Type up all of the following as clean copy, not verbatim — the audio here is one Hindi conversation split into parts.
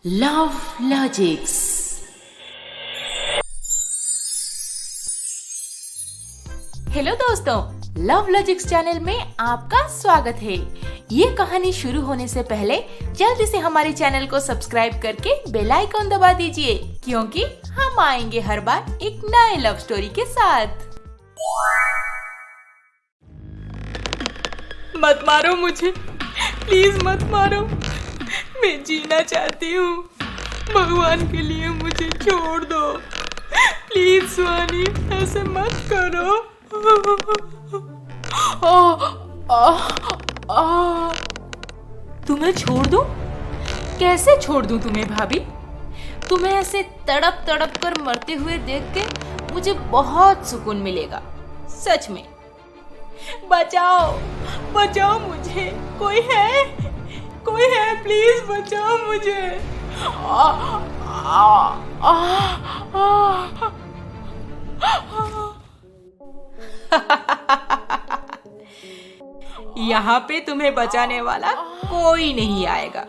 Love logics. हेलो दोस्तों, लव लॉजिक्स चैनल में आपका स्वागत है। ये कहानी शुरू होने से पहले जल्दी से हमारे चैनल को सब्सक्राइब करके बेल आइकॉन दबा दीजिए, क्योंकि हम आएंगे हर बार एक नए लव स्टोरी के साथ। मत मारो मुझे, प्लीज मत मारो, मैं जीना चाहती हूँ। भगवान के लिए मुझे छोड़ दो, प्लीज सुहानी, ऐसे मत करो। तुम्हें छोड़ दूं? कैसे छोड़ दूं तुम्हें भाभी? तुम्हें ऐसे तड़प तड़प कर मरते हुए देख के मुझे बहुत सुकून मिलेगा, सच में। बचाओ बचाओ मुझे, कोई है प्लीज बचाओ मुझे। यहाँ पे तुम्हें बचाने वाला कोई नहीं आएगा,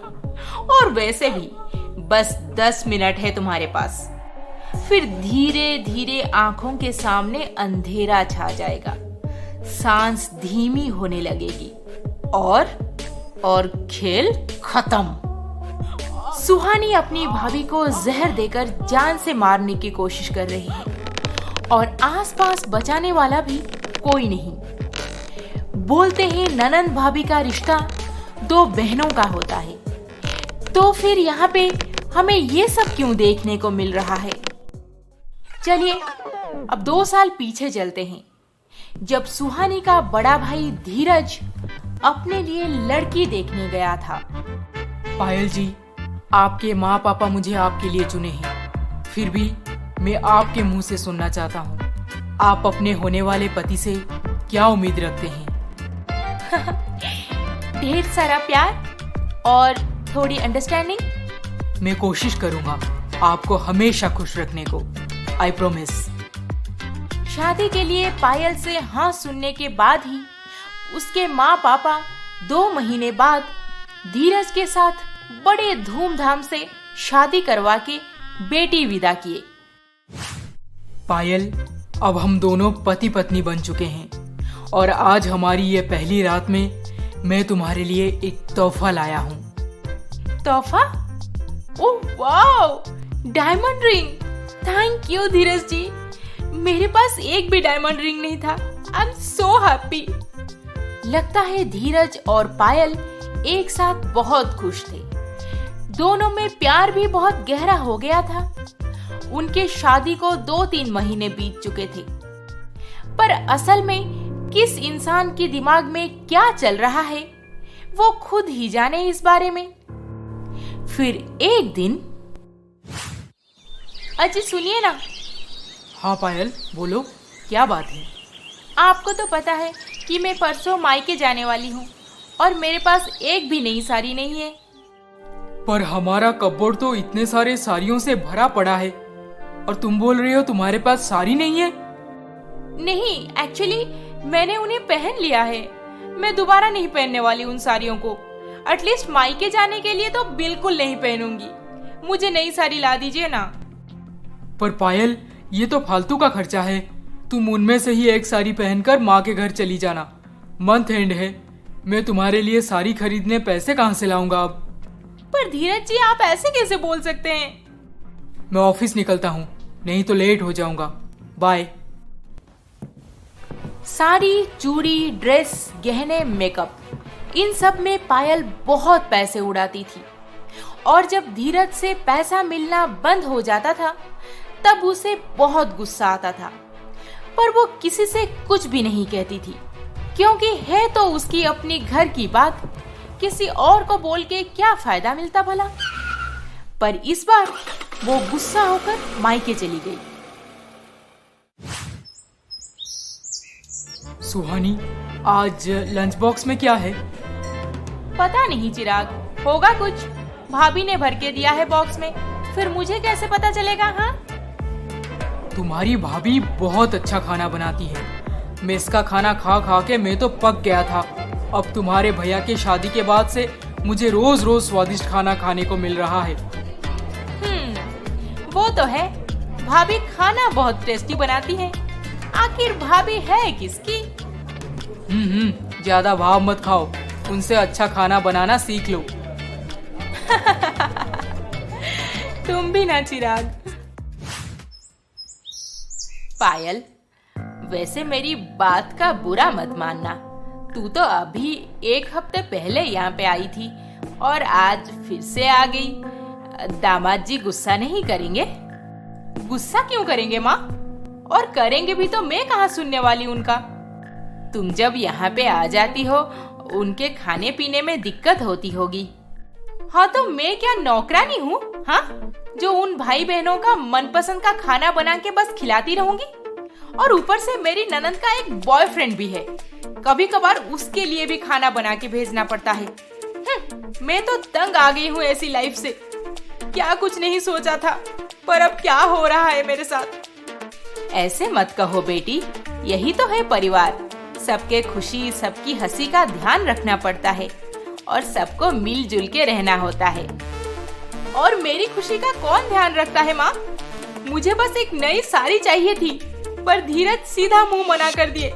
और वैसे भी बस 10 मिनट है तुम्हारे पास। फिर धीरे धीरे आंखों के सामने अंधेरा छा जाएगा, सांस धीमी होने लगेगी और खेल खत्म। सुहानी अपनी भाभी को जहर देकर जान से मारने की कोशिश कर रही है, और आसपास बचाने वाला भी कोई नहीं। बोलते हैं ननंद भाभी का रिश्ता दो बहनों का होता है, तो फिर यहाँ पे हमें ये सब क्यों देखने को मिल रहा है? चलिए अब 2 साल पीछे चलते हैं, जब सुहानी का बड़ा भाई धीरज अपने लिए लड़की देखने गया था। पायल जी, आपके माँ पापा मुझे आपके लिए चुने हैं, फिर भी मैं आपके मुंह से सुनना चाहता हूँ, आप अपने होने वाले पति से क्या उम्मीद रखते हैं? ढेर सारा प्यार और थोड़ी अंडरस्टैंडिंग। मैं कोशिश करूँगा आपको हमेशा खुश रखने को, आई प्रोमिस। शादी के लिए पायल से हाँ सुनने के बाद ही उसके माँ पापा 2 महीने बाद धीरज के साथ बड़े धूमधाम से शादी करवा के बेटी विदा किए। पायल, अब हम दोनों पति पत्नी बन चुके हैं, और आज हमारी ये पहली रात में मैं तुम्हारे लिए एक तोहफा लाया हूँ। तोहफा? Oh wow, diamond ring! Thank you Dheeraj ji, मेरे पास एक भी डायमंड रिंग नहीं था। I am so happy. लगता है धीरज और पायल एक साथ बहुत खुश थे। दोनों में प्यार भी बहुत गहरा हो गया था। उनके शादी को 2-3 महीने बीत चुके थे, पर असल में किस इंसान के दिमाग में क्या चल रहा है वो खुद ही जाने इस बारे में। फिर एक दिन, अजी सुनिए ना। हाँ पायल, बोलो, क्या बात है? आपको तो पता है कि मैं परसों मायके जाने वाली हूँ, और मेरे पास एक भी नई साड़ी नहीं है। पर हमारा कपबोर्ड तो इतने सारे साड़ियों से भरा पड़ा है, और तुम बोल रही हो तुम्हारे पास साड़ी नहीं है? नहीं, एक्चुअली मैंने उन्हें पहन लिया है। मैं दोबारा नहीं पहनने वाली उन साड़ियों को। एटलीस्ट मायके जाने के लिए तो बिल्कुल नहीं पहनूंगी। मुझे नई साड़ी ला दीजिए ना। पर पायल, ये तो फालतू का खर्चा है। तुम उनमें से ही एक साड़ी पहनकर माँ के घर चली जाना। मंथ एंड है, मैं तुम्हारे लिए साड़ी खरीदने पैसे कहाँ से लाऊंगा अब? पर धीरज जी, आप ऐसे कैसे बोल सकते हैं? मैं ऑफिस निकलता हूँ, नहीं तो लेट हो जाऊंगा। बाय। साड़ी, चूड़ी, ड्रेस, गहने, मेकअप, इन सब में पायल बहुत पैसे उड़ाती थी, और जब धीरज से पैसा मिलना बंद हो जाता था तब उसे बहुत गुस्सा आता था। पर वो किसी से कुछ भी नहीं कहती थी, क्योंकि है तो उसकी अपनी घर की बात, किसी और को बोल के क्या फायदा मिलता भला। पर इस बार वो गुस्सा होकर मायके चली गई। सुहानी, आज लंच बॉक्स में क्या है? पता नहीं चिराग, होगा कुछ। भाभी ने भर के दिया है बॉक्स में, फिर मुझे कैसे पता चलेगा? हाँ, तुम्हारी भाभी बहुत अच्छा खाना बनाती है। मैं इसका खाना खा खा के मैं तो पक गया था। अब तुम्हारे भैया के शादी के बाद से मुझे रोज रोज स्वादिष्ट खाना खाने को मिल रहा है। वो तो है, भाभी खाना बहुत टेस्टी बनाती है। आखिर भाभी है किसकी? ज्यादा भाव मत खाओ, उनसे अच्छा खाना बनाना सीख लो। तुम भी ना चिराग। पायल, वैसे मेरी बात का बुरा मत मानना। तू तो अभी 1 हफ्ते पहले यहाँ पे आई थी और आज फिर से आ गई। दामाद जी गुस्सा नहीं करेंगे? गुस्सा क्यों करेंगे माँ? और करेंगे भी तो मैं कहाँ सुनने वाली उनका। तुम जब यहाँ पे आ जाती हो उनके खाने पीने में दिक्कत होती होगी। हाँ तो मैं क्या नौकरानी हूँ? हाँ, जो उन भाई बहनों का मनपसंद का खाना बना के बस खिलाती रहूंगी? और ऊपर से मेरी ननद का एक बॉयफ्रेंड भी है, कभी कभार उसके लिए भी खाना बना के भेजना पड़ता है। मैं तो तंग आ गई हूँ ऐसी लाइफ से। क्या कुछ नहीं सोचा था, पर अब क्या हो रहा है मेरे साथ। ऐसे मत कहो बेटी, यही तो है परिवार। सबके खुशी सबकी हंसी का ध्यान रखना पड़ता है और सबको मिलजुल के रहना होता है। और मेरी खुशी का कौन ध्यान रखता है माँ? मुझे बस एक नई साड़ी चाहिए थी, पर धीरज सीधा मुंह मना कर दिए।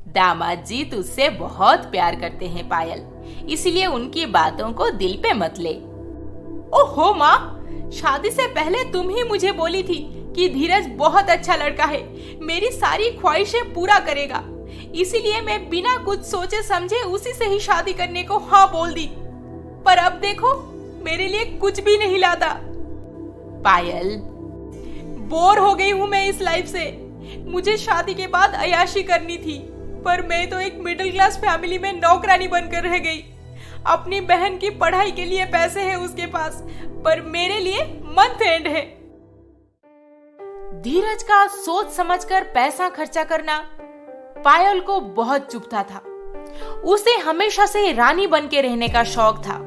दामाद जी तुझसे बहुत प्यार करते हैं पायल, इसलिए उनकी बातों को दिल पे मत ले। ओहो माँ, शादी से पहले तुम ही मुझे बोली थी कि धीरज बहुत अच्छा लड़का है, मेरी सारी ख्वाहिशें पूरा करेगा। इसीलिए मैं बिना कुछ सोचे समझे उसी से ही शादी करने को हाँ बोल दी। पर अब देखो, मेरे लिए कुछ भी नहीं लाता। पायल, बोर हो गई हूँ मैं इस लाइफ से। मुझे शादी के बाद अय्याशी करनी थी, पर मैं तो एक मिडिल क्लास फैमिली में नौकरानी बनकर रह गई। अपनी बहन की पढ़ाई के लिए पैसे हैं उसके पास, पर मेरे लिए मंथ एंड है। धीरज का सोच समझकर पैसा खर्चा करना पायल को बहुत चुभता था। उसे हमेशा से रानी बन के रहने का शौक था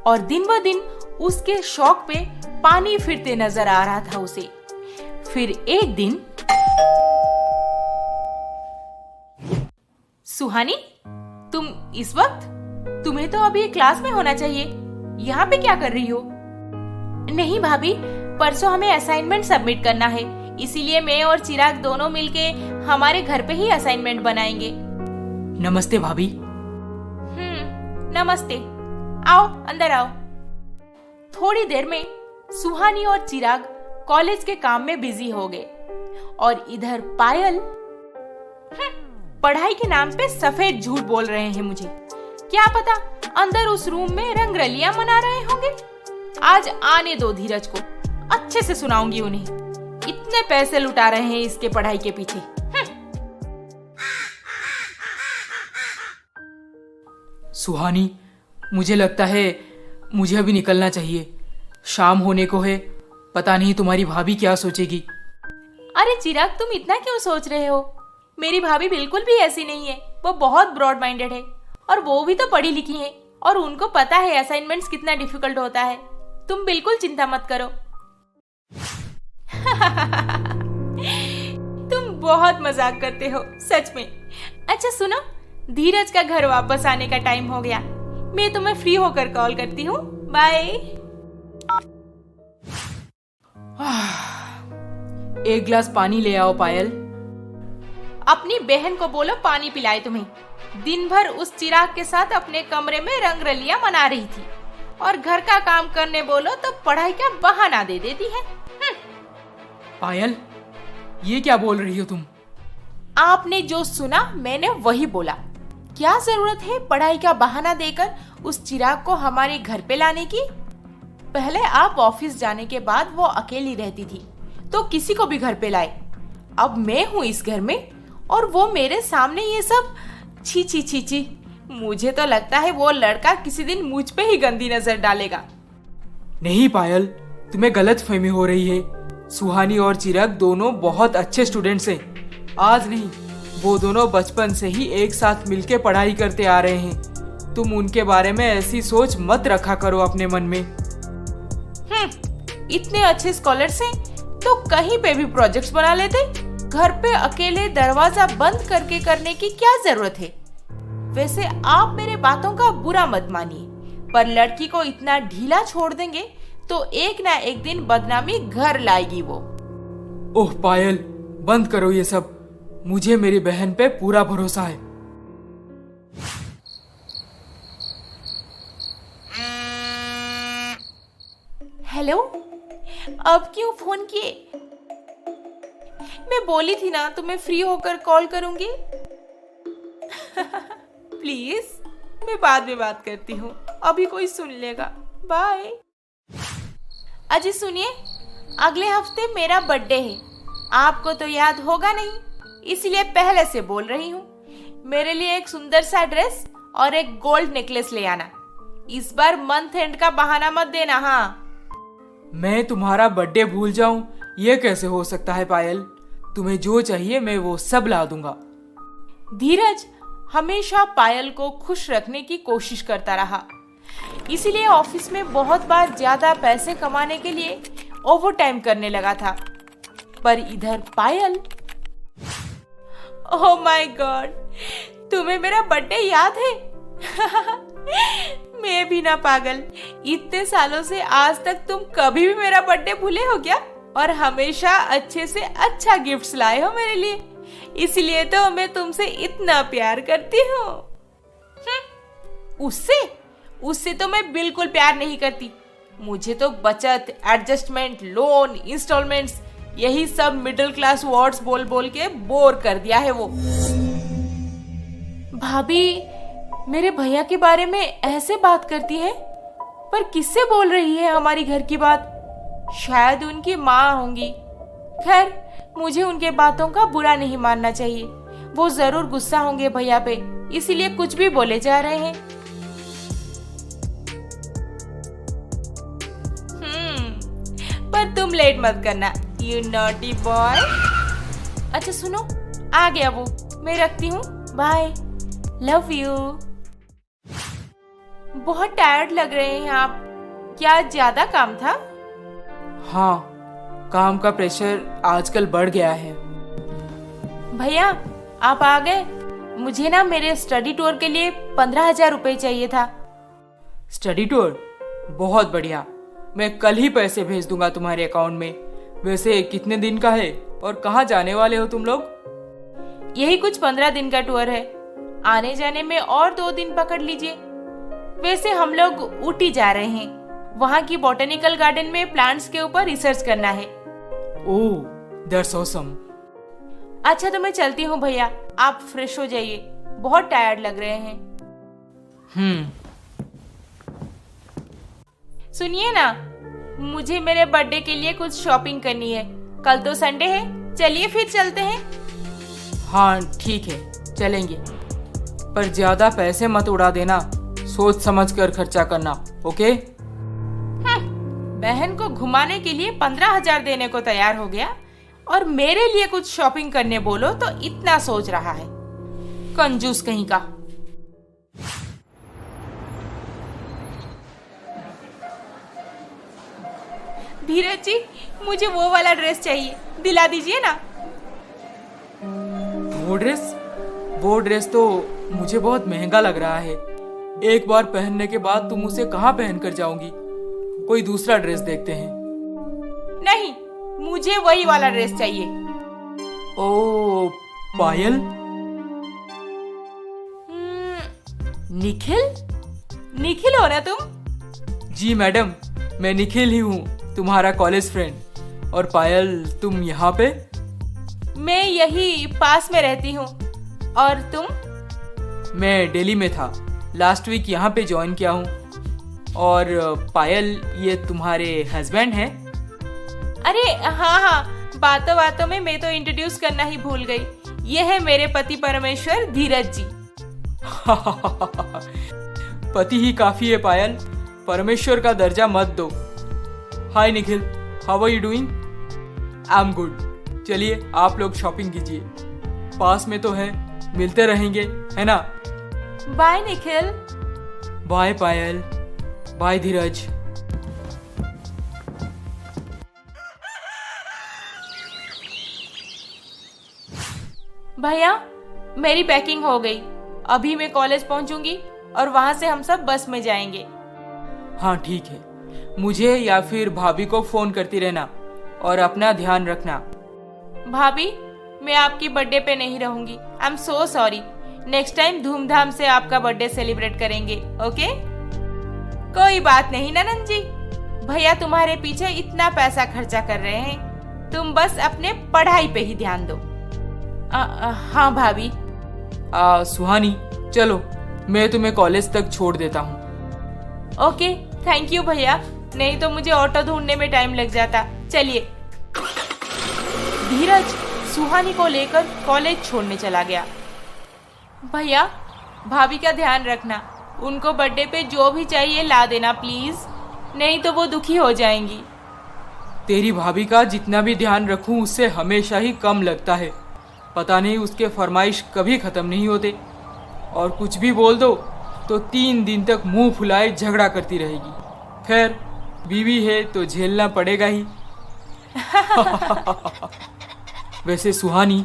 और दिन ब दिन उसके शौक पे पानी फिरते नजर आ रहा था उसे। फिर एक दिन, सुहानी, तुम इस वक्त? तुम्हें तो अभी क्लास में होना चाहिए, यहाँ पे क्या कर रही हो? नहीं भाभी, परसों हमें असाइनमेंट सबमिट करना है, इसीलिए मैं और चिराग दोनों मिलके हमारे घर पे ही असाइनमेंट बनाएंगे। नमस्ते भाभी। नमस्ते। आओ अंदर आओ। थोड़ी देर में सुहानी और चिराग कॉलेज के काम में बिजी हो गए और इधर पायल पढ़ाई के नाम पे सफेद झूठ बोल रहे हैं मुझे। क्या पता अंदर उस रूम में रंगरलियां मना रहे होंगे। आज आने दो धीरज को, अच्छे से सुनाऊंगी उन्हें। इतने पैसे लुटा रहे हैं इसके पढ़ाई के पीछे। सुहानी, मुझे लगता है मुझे अभी निकलना चाहिए। शाम होने को है, पता नहीं तुम्हारी भाभी क्या सोचेगी। अरे चिराग, तुम इतना क्यों सोच रहे हो? मेरी भाभी बिल्कुल भी ऐसी नहीं है। वो बहुत ब्रॉड माइंडेड है और वो भी तो पढ़ी लिखी है और उनको पता है असाइनमेंट्स कितना डिफिकल्ट होता है। तुम बिल्कुल चिंता मत करो। तुम बहुत मजाक करते हो सच में। अच्छा सुनो, धीरज का घर वापस आने का टाइम हो गया। मैं तुम्हें फ्री होकर कॉल करती हूँ। बाय। एक गिलास पानी ले आओ पायल। अपनी बहन को बोलो पानी पिलाए तुम्हें। दिन भर उस चिराग के साथ अपने कमरे में रंगरलियां मना रही थी और घर का काम करने बोलो तो पढ़ाई का बहाना दे देती है। पायल, ये क्या बोल रही हो तुम? आपने जो सुना मैंने वही बोला। क्या जरूरत है पढ़ाई का बहाना देकर उस चिराग को हमारे घर पे लाने की? पहले आप ऑफिस जाने के बाद वो अकेली रहती थी तो किसी को भी घर पे लाए। अब मैं हूँ इस घर में और वो मेरे सामने ये सब। छी छी छी छी। मुझे तो लगता है वो लड़का किसी दिन मुझ पे ही गंदी नजर डालेगा। नहीं पायल, तुम्हें गलत फहमी हो रही है। सुहानी और चिराग दोनों बहुत अच्छे स्टूडेंट्स हैं। आज नहीं, वो दोनों बचपन से ही एक साथ मिलके पढ़ाई करते आ रहे हैं। तुम उनके बारे में ऐसी सोच मत रखा करो अपने मन में। इतने अच्छे स्कॉलर्स हैं तो कहीं पे भी प्रोजेक्ट्स बना लेते। घर पे अकेले दरवाजा बंद करके करने की क्या जरूरत है? वैसे आप मेरे बातों का बुरा मत मानिए, पर लड़की को इतना ढीला छोड़ देंगे तो एक ना एक दिन बदनामी घर लाएगी वो। ओह पायल, बंद करो ये सब। मुझे मेरी बहन पे पूरा भरोसा है। हेलो, अब क्यों फोन किए? मैं बोली थी ना तुम्हें फ्री होकर कॉल करूंगी। प्लीज, मैं बाद में बात करती हूँ, अभी कोई सुन लेगा। बाय। अजी सुनिए, अगले हफ्ते मेरा बर्थडे है। आपको तो याद होगा नहीं, इसलिए पहले से बोल रही हूँ। मेरे लिए एक सुंदर सा ड्रेस और एक गोल्ड नेकलेस ले आना। इस बार मंथ एंड का बहाना मत देना। हाँ, मैं तुम्हारा बर्थडे भूल जाऊं, ये कैसे हो सकता है पायल? तुम्हें जो चाहिए मैं वो सब ला दूंगा। धीरज हमेशा पायल को खुश रखने की कोशिश करता रहा, इसीलिए ऑफिस में बहुत बार ज्यादा पैसे कमाने के लिए ओवर टाइम करने लगा था। पर इधर पायल, ओह माय गॉड, तुम्हें मेरा बर्थडे याद है? मैं भी ना पागल, इतने सालों से आज तक तुम कभी भी मेरा बर्थडे भूले हो क्या? और हमेशा अच्छे से अच्छा गिफ्ट्स लाए हो मेरे लिए, इसलिए तो मैं तुमसे इतना प्यार करती हूँ। उससे तो मैं बिल्कुल प्यार नहीं करती। मुझे तो बचत, एडजस्टमेंट, लोन, इंस्टॉलमेंट्स, यही सब मिडिल क्लास वर्ड्स बोल बोल के बोर कर दिया है वो। भाभी मेरे भैया के बारे में ऐसे बात करती है, पर किससे बोल रही है हमारी घर की बात? शायद उनकी माँ होंगी। खैर, मुझे उनके बातों का बुरा नहीं मानना चाहिए। वो जरूर गुस्सा होंगे भैया पे, इसीलिए कुछ भी बोले जा रहे हैं। पर तुम लेट मत करना, यू नॉटी बॉय। अच्छा सुनो, आ गया वो, मैं रखती हूँ, बाय, लव यू। बहुत टायर्ड लग रहे हैं आप, क्या ज्यादा काम था? हाँ, काम का प्रेशर आजकल बढ़ गया है। भैया आप आ गए? मुझे ना मेरे स्टडी टूर के लिए 15,000 रुपए चाहिए था। Study tour? बहुत बढ़िया, मैं कल ही पैसे भेज दूंगा तुम्हारे अकाउंट में। वैसे कितने दिन का है और कहाँ जाने वाले हो तुम लोग? यही कुछ 15 दिन का टूर है, आने जाने में और 2 दिन पकड़ लीजिए। वैसे हम लोग ऊटी जा रहे हैं, वहाँ की बॉटनिकल गार्डन में प्लांट्स के ऊपर रिसर्च करना है। ओह, दैट्स ऑसम। अच्छा तो मैं चलती हूँ भैया, आप फ्रेश हो जाइए, बहुत टायर्ड लग रहे हैं। सुनिए ना, मुझे मेरे बर्थडे के लिए कुछ शॉपिंग करनी है। कल तो संडे है, चलिए फिर चलते हैं। हाँ ठीक है, चलेंगे, पर ज्यादा पैसे मत उड़ा देना, सोच समझ कर खर्चा करना, ओके? बहन को घुमाने के लिए 15,000 देने को तैयार हो गया, और मेरे लिए कुछ शॉपिंग करने बोलो तो इतना सोच रहा है, कंजूस कहीं का। धीरज जी, मुझे वो वाला ड्रेस चाहिए, दिला दीजिए ना। वो ड्रेस तो मुझे बहुत महंगा लग रहा है। एक बार पहनने के बाद तुम उसे कहाँ पहन कर जाओगी? कोई दूसरा ड्रेस देखते हैं। नहीं, मुझे वही वाला ड्रेस चाहिए। ओ पायल, निखिल हो ना तुम? जी मैडम, मैं निखिल ही हूँ, तुम्हारा कॉलेज फ्रेंड। और पायल, तुम यहाँ पे? मैं यही पास में रहती हूँ। और तुम? मैं दिल्ली में था, लास्ट वीक यहाँ पे ज्वाइन किया हूँ। और पायल, ये तुम्हारे हस्बैंड हैं? अरे हाँ, बातों बातों में मैं तो इंट्रोड्यूस करना ही भूल गई। ये है मेरे पति परमेश्वर, धीरज जी। पति ही काफी है पायल, परमेश्वर का दर्जा मत दो। Hi Nikhil, how are you doing? I am good. चलिए आप लोग शॉपिंग कीजिए, पास में तो है, मिलते रहेंगे, है ना? बाय निखिल। बाय पायल, बाय धीरज। भैया मेरी पैकिंग हो गई, अभी मैं कॉलेज पहुंचूंगी और वहां से हम सब बस में जाएंगे। हाँ ठीक है, मुझे या फिर भाभी को फोन करती रहना और अपना ध्यान रखना। भाभी, मैं आपकी बर्थडे पे नहीं रहूंगी। आई am so sorry. Next time धूमधाम से आपका बर्थडे सेलिब्रेट करेंगे, ओके? कोई बात नहीं ननद जी, भैया तुम्हारे पीछे इतना पैसा खर्चा कर रहे हैं, तुम बस अपने पढ़ाई पे ही ध्यान दो। हाँ भाभी। सुहानी, चलो मैं तुम्हें कॉलेज तक छोड़ देता हूँ। ओके, थैंक यू भैया, नहीं तो मुझे ऑटो ढूंढने में टाइम लग जाता। चलिए। धीरज सुहानी को लेकर कॉलेज छोड़ने चला गया। भैया, भाभी का ध्यान रखना, उनको बर्थडे पे जो भी चाहिए ला देना प्लीज, नहीं तो वो दुखी हो जाएंगी। तेरी भाभी का जितना भी ध्यान रखूं उससे हमेशा ही कम लगता है। पता नहीं उसके फरमाइश कभी खत्म नहीं होते, और कुछ भी बोल दो तो 3 दिन तक मुंह फुलाए झगड़ा करती रहेगी। खैर, बीवी है तो झेलना पड़ेगा ही। वैसे सुहानी,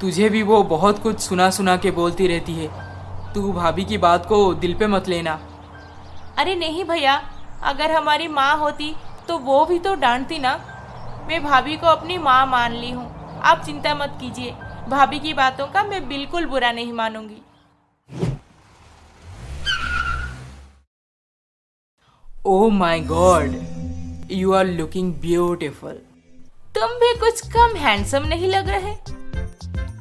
तुझे भी वो बहुत कुछ सुना सुना के बोलती रहती है, तू भाभी की बात को दिल पे मत लेना। अरे नहीं भैया, अगर हमारी माँ होती तो वो भी तो डांटती ना। मैं भाभी को अपनी माँ मान ली हूँ, आप चिंता मत कीजिए, भाभी की बातों का मैं बिल्कुल बुरा नहीं मानूंगी। Oh my God, you are looking beautiful. तुम भी कुछ कम हैंडसम नहीं लग रहे।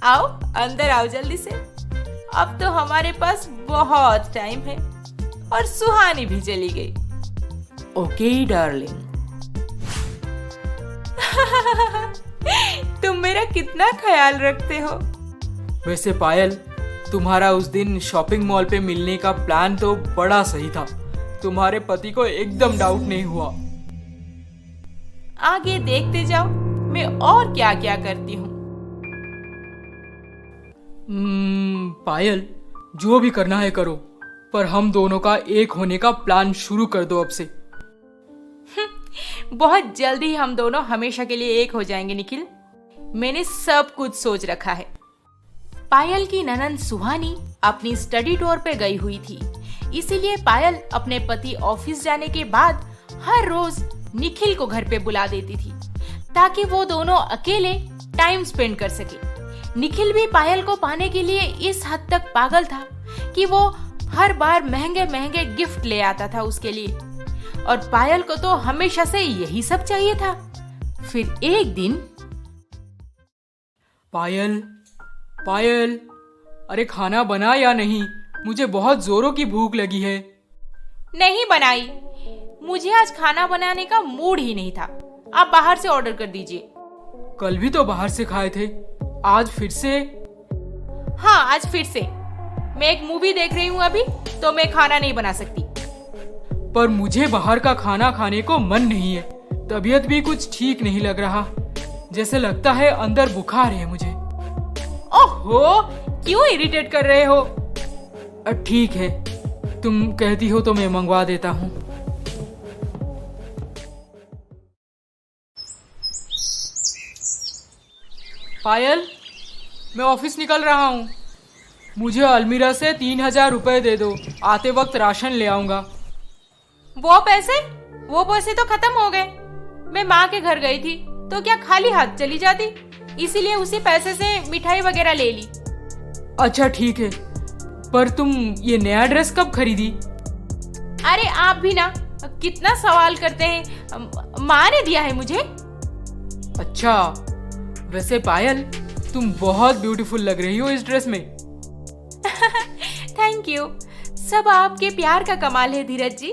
आओ अंदर आओ जल्दी से, अब तो हमारे पास बहुत टाइम है। और सुहानी भी चली गई। Okay darling. तुम मेरा कितना ख्याल रखते हो। वैसे पायल, तुम्हारा उस दिन शॉपिंग मॉल पे मिलने का प्लान तो बड़ा सही था, तुम्हारे पति को एकदम डाउट नहीं हुआ। आगे देखते जाओ मैं और क्या क्या करती हूँ। पायल, जो भी करना है करो, पर हम दोनों का एक होने का प्लान शुरू कर दो अब से। बहुत जल्दी हम दोनों हमेशा के लिए एक हो जाएंगे निखिल, मैंने सब कुछ सोच रखा है। पायल की ननंद सुहानी अपनी स्टडी टूर पे गई हुई थी, इसीलिए पायल अपने पति ऑफिस जाने के बाद हर रोज निखिल को घर पे बुला देती थी, ताकि वो दोनों अकेले टाइम स्पेंड कर सके। निखिल भी पायल को पाने के लिए इस हद तक पागल था कि वो हर बार महंगे महंगे गिफ्ट ले आता था उसके लिए, और पायल को तो हमेशा से यही सब चाहिए था। फिर एक दिन, पायल, पायल, अरे खाना बना या नहीं? मुझे बहुत जोरों की भूख लगी है। नहीं बनाई, मुझे आज खाना बनाने का मूड ही नहीं था, आप बाहर से ऑर्डर कर दीजिए। कल भी तो बाहर से खाए थे, आज फिर से? हाँ, आज फिर से। मैं एक मूवी देख रही हूँ अभी, तो मैं खाना नहीं बना सकती। पर मुझे बाहर का खाना खाने को मन नहीं है, तबीयत भी कुछ ठीक नहीं लग रहा, जैसे लगता है अंदर बुखार है मुझे। ओहो, क्यों इरिटेट कर रहे हो? ठीक है, तुम कहती हो तो मैं मंगवा देता हूँ। पायल, मैं ऑफिस निकल रहा हूँ, मुझे अलमीरा से 3000 रुपए दे दो, आते वक्त राशन ले आऊंगा। वो पैसे तो खत्म हो गए। मैं माँ के घर गई थी तो क्या खाली हाथ चली जाती, इसीलिए उसी पैसे से मिठाई वगैरह ले ली। अच्छा ठीक है, पर तुम ये नया ड्रेस कब खरीदी? अरे आप भी ना कितना सवाल करते हैं, माँ ने दिया है मुझे। अच्छा, वैसे पायल तुम बहुत ब्यूटीफुल लग रही हो इस ड्रेस में। थैंक यू, सब आपके प्यार का कमाल है धीरज जी।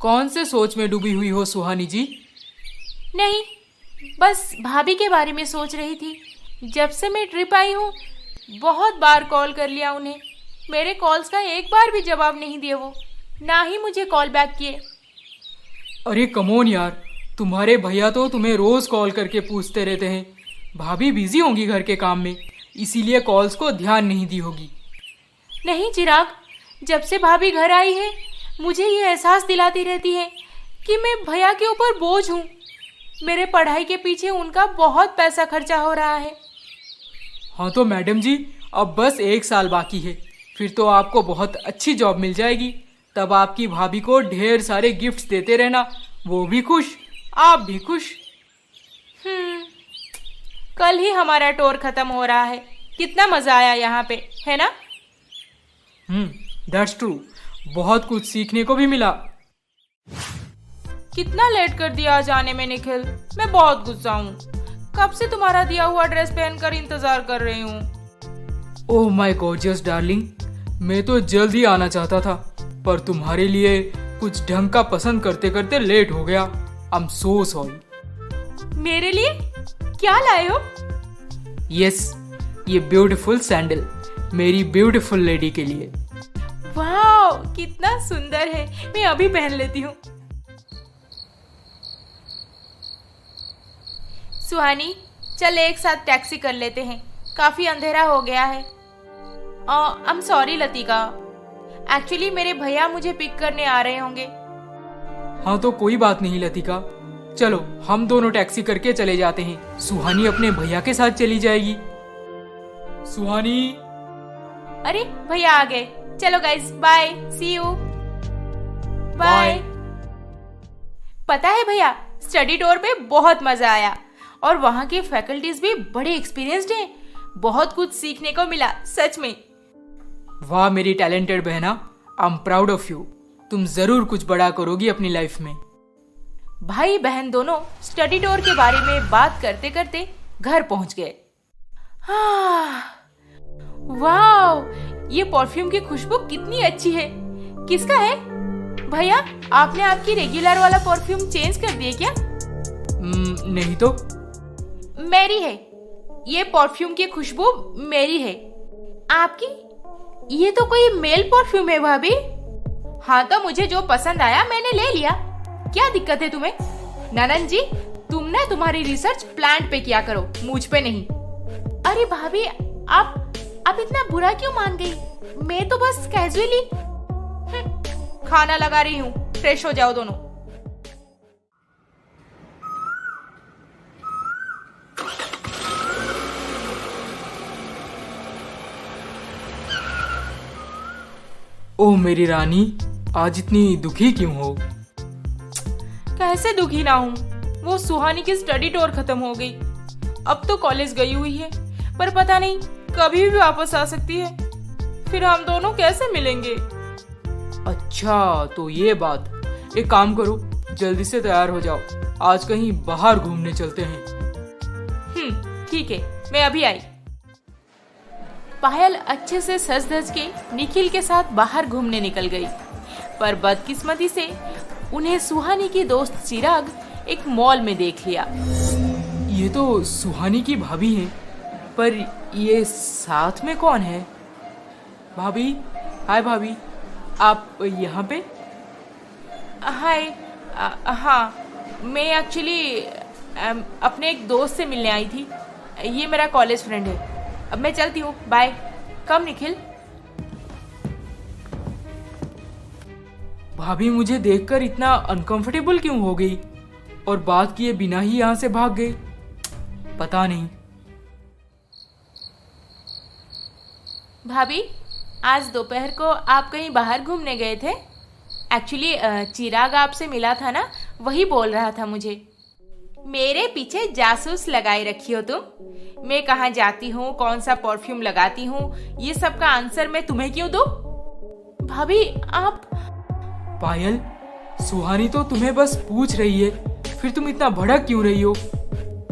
कौन से सोच में डूबी हुई हो सुहानी जी? नहीं, बस भाभी के बारे में सोच रही थी। जब से मैं ट्रिप आई हूँ बहुत बार कॉल कर लिया उन्हें, मेरे कॉल्स का एक बार भी जवाब नहीं दिए वो, ना ही मुझे कॉल बैक किए। अरे कमोन यार, तुम्हारे भैया तो तुम्हें रोज कॉल करके पूछते रहते हैं। भाभी बिजी होंगी घर के काम में, इसीलिए कॉल्स को ध्यान नहीं दी होगी। नहीं चिराग, जब से भाभी घर आई है मुझे ये एहसास दिलाती रहती है कि मैं भैया के ऊपर बोझ हूँ। मेरे पढ़ाई के पीछे उनका बहुत पैसा खर्चा हो रहा है। हाँ तो मैडम जी, अब बस 1 साल बाकी है, फिर तो आपको बहुत अच्छी जॉब मिल जाएगी। तब आपकी भाभी को ढेर सारे गिफ्ट्स देते रहना, वो भी खुश, आप भी खुश। कल ही हमारा टूर खत्म हो रहा है, कितना मजा आया यहाँ पे, है ना? दैट्स ट्रू, बहुत कुछ सीखने को भी मिला। कितना लेट कर दिया आज आने में निखिल, मैं बहुत गुस्सा हूँ। कब से तुम्हारा दिया हुआ ड्रेस पहनकर इंतजार कर रही हूँ। ओह माय गॉर्जियस डार्लिंग, मैं तो जल्द ही आना चाहता था, पर तुम्हारे लिए कुछ ढंग का पसंद करते करते लेट हो गया। आई एम सो सॉरी। मेरे लिए क्या लाए हो? यस, ये ब्यूटीफुल सैंडल मेरी ब्यूटीफुल लेडी के लिए। वाह, कितना सुंदर है, मैं अभी पहन लेती हूँ। सुहानी, चल एक साथ टैक्सी कर लेते हैं, काफी अंधेरा हो गया है। I am sorry Latika, actually मेरे भैया मुझे पिक करने आ रहे होंगे। हाँ तो कोई बात नहीं लतिका, चलो हम दोनों टैक्सी करके चले जाते हैं। सुहानी अपने भैया के साथ चली जाएगी। सुहानी। अरे भैया आ गए, चलो guys, bye, see you, bye. पता है भैया, स्टडी टूर पे बहुत मजा आया और वहाँ के फैकल्टीज भी बड़े एक्सपीरियंस्ड हैं, बहुत कुछ सीखने को मिला, सच में। वाह मेरी टैलेंटेड बहना, I am proud of you. तुम जरूर कुछ बड़ा करोगी अपनी लाइफ में। भाई बहन दोनों स्टडी टूर के बारे में बात करते करते घर पहुंच गए। वाह, ये परफ्यूम की खुशबू कितनी अच्छी है। किसका है भैया? आपने आपकी रेगुलर वाला परफ्यूम चेंज कर दिया क्या? नहीं तो। मेरी है, ये परफ्यूम की खुशबू मेरी है। आपकी? ये तो कोई मेल परफ्यूम है भाभी। हाँ तो मुझे जो पसंद आया मैंने ले लिया, क्या दिक्कत है तुम्हें? ननन जी, तुम ना तुम्हारी रिसर्च प्लांट पे किया करो, मुझ पे नहीं। अरे भाभी, आप इतना बुरा क्यों मान गई? मैं तो बस कैजुअली खाना लगा रही हूँ, फ्रेश हो जाओ दोनों। ओह मेरी रानी, आज इतनी दुखी क्यों हो? कैसे दुखी ना हूँ, वो सुहानी की स्टडी टूर खत्म हो गई। अब तो कॉलेज गई हुई है, पर पता नहीं कभी भी वापस आ सकती है। फिर हम दोनों कैसे मिलेंगे? अच्छा तो ये बात। एक काम करो, जल्दी से तैयार हो जाओ, आज कहीं बाहर घूमने चलते हैं। ठीक है, मैं अभी आई। पायल अच्छे से सज धज के निखिल के साथ बाहर घूमने निकल गई, पर बदकिस्मती से उन्हें सुहानी की दोस्त चिराग एक मॉल में देख लिया। ये तो सुहानी की भाभी है, पर ये साथ में कौन है? भाभी, हाय भाभी, आप यहाँ पे? हाय, हाँ, मैं एक्चुअली अपने एक दोस्त से मिलने आई थी। ये मेरा कॉलेज फ्रेंड है। अब मैं चलती हूँ, बाय। कम निखिल। भाभी मुझे देखकर इतना अनकंफर्टेबल क्यों हो गई और बात किए बिना ही यहाँ से भाग गई? पता नहीं। भाभी, आज दोपहर को आप कहीं बाहर घूमने गए थे? एक्चुअली चिराग आपसे मिला था ना, वही बोल रहा था मुझे। मेरे पीछे जासूस लगाए रखी हो तुम। मैं कहाँ जाती हूँ, कौन सा परफ्यूम लगाती हूँ, ये सब का आंसर मैं तुम्हें क्यों दूँ? भाभी आप। पायल, सुहानी तो तुम्हें बस पूछ रही है, फिर तुम इतना भड़क क्यों रही हो?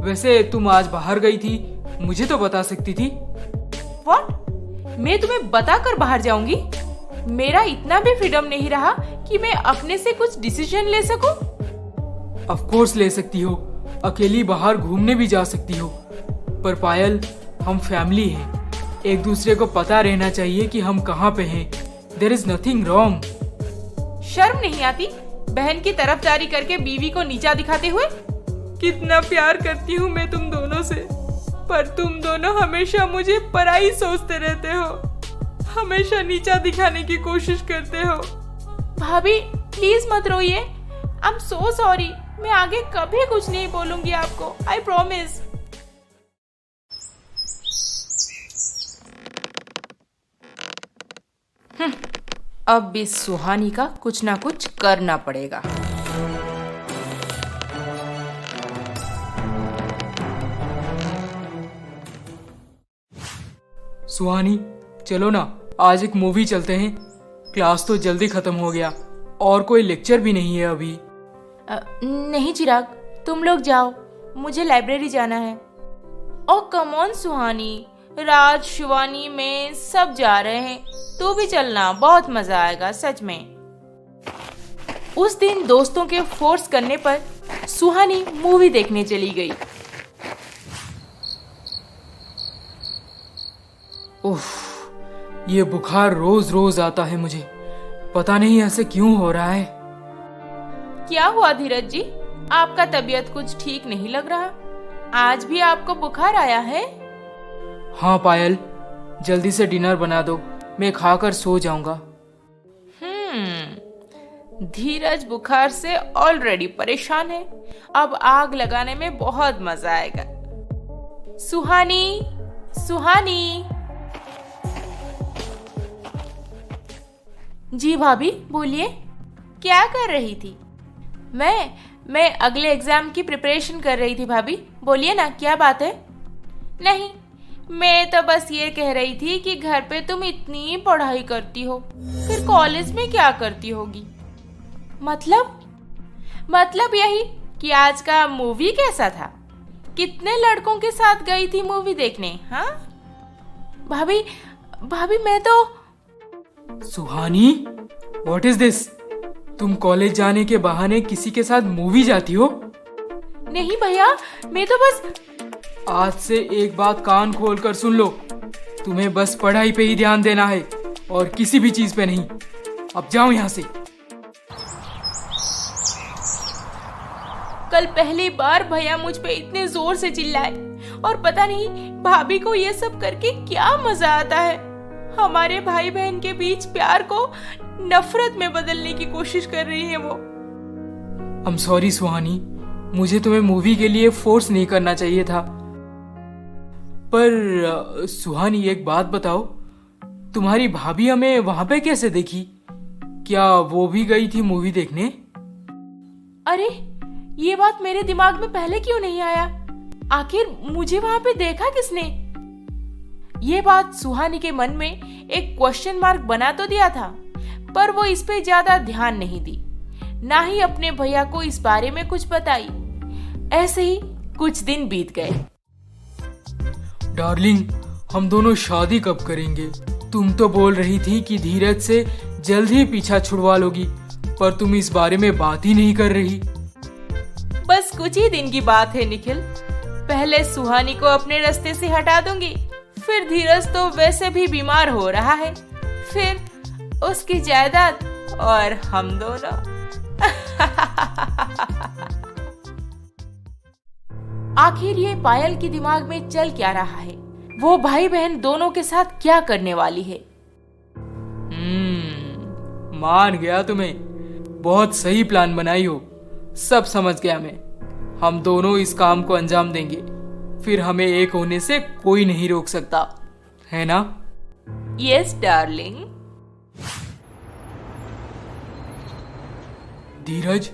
वैसे तुम आज बाहर गई थी, मुझे तो बता सकती थी। व्हाट? मैं तुम्हें बताकर बाहर जाऊंगी? मेरा इतना भी फ्रीडम नहीं रहा कि मैं अपने से कुछ डिसीजन ले सकूं? ऑफ कोर्स ले सकती हो, अकेली बाहर घूमने भी जा सकती हो, पर पायल हम फैमिली हैं, एक दूसरे को पता रहना चाहिए कि हम कहाँ पे हैं। There is nothing wrong. शर्म नहीं आती बहन की तरफदारी करके बीवी को नीचा दिखाते हुए? कितना प्यार करती हूँ मैं तुम दोनों से, पर तुम दोनों हमेशा मुझे पराई सोचते रहते हो, हमेशा नीचा दिखाने की कोशिश करते हो। भाभी प्लीज मत रोइए, आई एम सो सॉरी। मैं आगे कभी कुछ नहीं बोलूंगी आपको, आई प्रॉमिस। अब इस सुहानी का कुछ ना कुछ करना पड़ेगा। सुहानी, चलो ना, आज एक मूवी चलते हैं। क्लास तो जल्दी खत्म हो गया और कोई लेक्चर भी नहीं है अभी। नहीं चिराग, तुम लोग जाओ, मुझे लाइब्रेरी जाना है। ओ कम ऑन सुहानी, राज, शिवानी, मैं सब जा रहे हैं, तू भी चलना, बहुत मजा आएगा सच में। उस दिन दोस्तों के फोर्स करने पर सुहानी मूवी देखने चली गई। उफ, ये बुखार रोज रोज आता है मुझे, पता नहीं ऐसे क्यों हो रहा है। क्या हुआ धीरज जी, आपका तबीयत कुछ ठीक नहीं लग रहा? आज भी आपको बुखार आया है? हाँ पायल, जल्दी से डिनर बना दो, मैं खाकर सो जाऊंगा। धीरज बुखार से ऑलरेडी परेशान है, अब आग लगाने में बहुत मजा आएगा। सुहानी, सुहानी। जी भाभी बोलिए, क्या कर रही थी? मैं अगले एग्जाम की प्रिपरेशन कर रही थी भाभी, बोलिए ना क्या बात है? नहीं, मैं तो बस ये कह रही थी कि घर पे तुम इतनी पढ़ाई करती हो, फिर कॉलेज में क्या करती होगी? मतलब यही कि आज का मूवी कैसा था, कितने लड़कों के साथ गई थी मूवी देखने? हाँ भाभी मैं तो। सुहानी, व्हाट इज दिस? तुम कॉलेज जाने के बहाने किसी के साथ मूवी जाती हो? नहीं भैया, मैं तो बस। आज से एक बात कान खोल कर सुन लो, तुम्हें बस पढ़ाई पे ही ध्यान देना है और किसी भी चीज पे नहीं। अब जाओ यहाँ से। कल पहली बार भैया मुझ पे इतने जोर से चिल्लाए, और पता नहीं भाभी को ये सब करके क्या मजा आता है। हमारे भाई बहन के बीच प्यार को नफरत में बदलने की कोशिश कर रही है वो। I'm sorry सुहानी, मुझे तुम्हें मूवी के लिए फोर्स नहीं करना चाहिए था। पर सुहानी एक बात बताओ, तुम्हारी भाभी हमें वहां पे कैसे देखी? क्या वो भी गई थी मूवी देखने? अरे ये बात मेरे दिमाग में पहले क्यों नहीं आया? आखिर मुझे वहां पे देखा किसने? ये बात सुहानी के मन में एक क्वेश्चन मार्क बना तो दिया था, पर वो इस पे ज्यादा ध्यान नहीं दी, ना ही अपने भैया को इस बारे में कुछ बताई। ऐसे ही कुछ दिन बीत गए। डार्लिंग, हम दोनों शादी कब करेंगे? तुम तो बोल रही थी कि धीरज से जल्द ही पीछा छुड़वा लोगी, पर तुम इस बारे में बात ही नहीं कर रही। बस कुछ ही दिन की बात है निखिल, पहले सुहानी को अपने रास्ते से हटा दूंगी, फिर धीरज तो वैसे भी बीमार हो रहा है, फिर उसकी जायदाद और हम दोनों। आखिर ये पायल के दिमाग में चल क्या रहा है? वो भाई बहन दोनों के साथ क्या करने वाली है? मान गया तुम्हें, बहुत सही प्लान बनाई हो, सब समझ गया मैं। हम दोनों इस काम को अंजाम देंगे, फिर हमें एक होने से कोई नहीं रोक सकता, है ना? Yes darling. धीरज,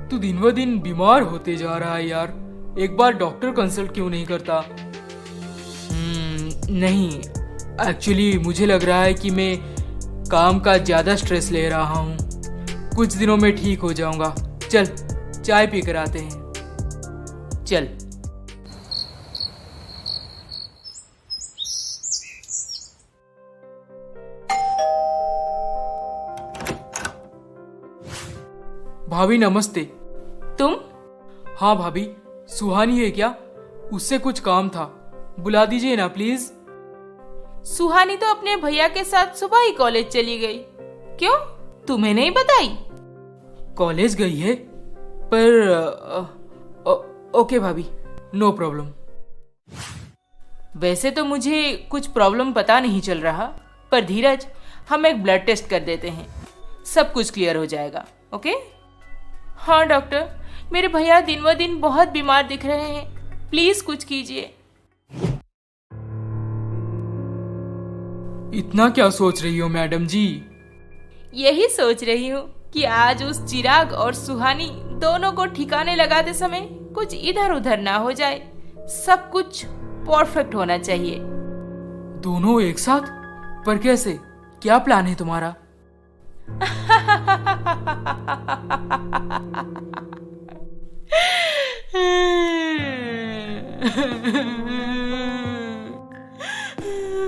तू दिन ब दिन बीमार होते जा रहा है यार, एक बार डॉक्टर कंसल्ट क्यों नहीं करता? नहीं, एक्चुअली मुझे लग रहा है कि मैं काम का ज्यादा स्ट्रेस ले रहा हूँ। कुछ दिनों में ठीक हो जाऊंगा। चल चाय पी कर आते हैं। चल। भाभी नमस्ते। तुम? हाँ भाभी, सुहानी है क्या? उससे कुछ काम था, बुला दीजिए ना प्लीज। सुहानी तो अपने भैया के साथ सुबह ही कॉलेज चली गई। क्यों, तुम्हें नहीं बताई? कॉलेज गई है, पर ओके भाभी, नो प्रॉब्लम। वैसे तो मुझे कुछ प्रॉब्लम पता नहीं चल रहा, पर धीरज, हम एक ब्लड टेस्ट कर देते हैं, सब कुछ क्लियर हो जाएगा। ओके? हाँ डॉक्टर, मेरे भैया दिन ब दिन बहुत बीमार दिख रहे हैं, प्लीज कुछ कीजिए। इतना क्या सोच रही हो मैडम जी? यही सोच रही हूँ कि आज उस चिराग और सुहानी दोनों को ठिकाने लगाते समय कुछ इधर उधर ना हो जाए। सब कुछ परफेक्ट होना चाहिए। दोनों एक साथ? पर कैसे? क्या प्लान है तुम्हारा?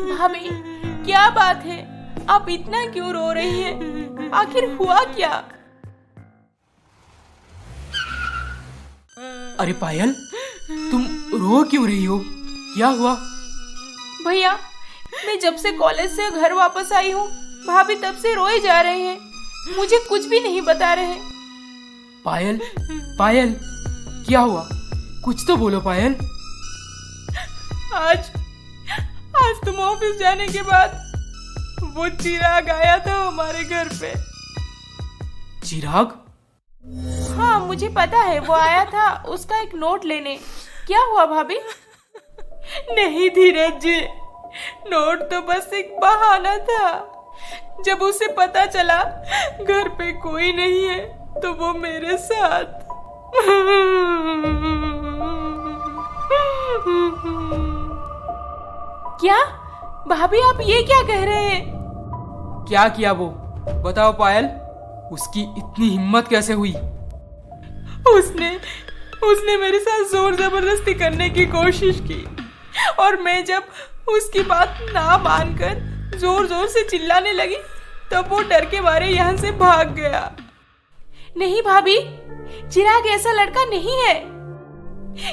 भाभी, क्या बात है? आप इतना क्यों रो रही हैं? आखिर हुआ क्या? अरे पायल, तुम रो क्यों रही हो? क्या हुआ? भैया, मैं जब से कॉलेज से घर वापस आई हूँ, भाभी तब से रोए जा रहे हैं। मुझे कुछ भी नहीं बता रहे। पायल, पायल, क्या हुआ? कुछ तो बोलो पायल। आज तुम ऑफिस जाने के बाद वो चिराग आया था हमारे घर पे। चिराग? हाँ, मुझे पता है, वो आया था उसका एक नोट लेने। क्या हुआ भाभी? नहीं धीरज जी, नोट तो बस एक बहाना था। जब उसे पता चला घर पे कोई नहीं है तो वो मेरे साथ। क्या भाभी, आप ये क्या कह रहे हैं? क्या किया वो? बताओ पायल, उसकी इतनी हिम्मत कैसे हुई? उसने मेरे साथ जोर जबरदस्ती करने की कोशिश की और मैं जब उसकी बात ना मानकर जोर जोर से चिल्लाने लगी तब वो डर के मारे यहाँ से भाग गया। नहीं भाभी, चिराग ऐसा लड़का नहीं है।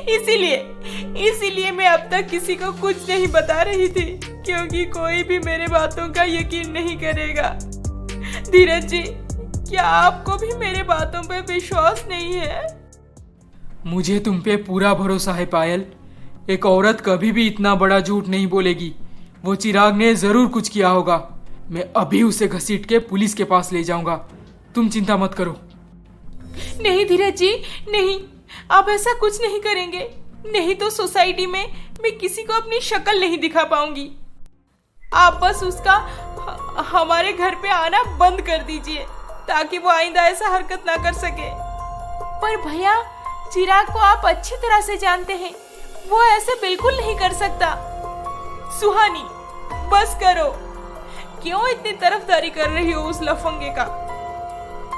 इसीलिए मैं अब तक किसी को कुछ नहीं बता रही थी, क्योंकि कोई भी मेरे बातों का यकीन नहीं करेगा। धीरज जी, क्या आपको भी मेरे बातों पर विश्वास नहीं है? मुझे तुम पे पूरा भरोसा है पायल। एक औरत कभी भी इतना बड़ा झूठ नहीं बोलेगी। वो चिराग ने जरूर कुछ किया होगा। मैं अभी उसे घसीट के पुलिस के पास ले जाऊंगा। तुम चिंता मत करो। नहीं धीरज जी, नहीं, आप ऐसा कुछ नहीं करेंगे। नहीं तो सोसाइटी में मैं किसी को अपनी शक्ल नहीं दिखा पाऊंगी। आप बस उसका हमारे घर पे आना बंद कर दीजिए ताकि वो आइंदा ऐसा हरकत ना कर सके। पर भैया, चिराग को आप अच्छी तरह से जानते हैं, वो ऐसे बिल्कुल नहीं कर सकता। सुहानी, बस करो। क्यों इतनी तरफदारी कर रही हो उस लफंगे का?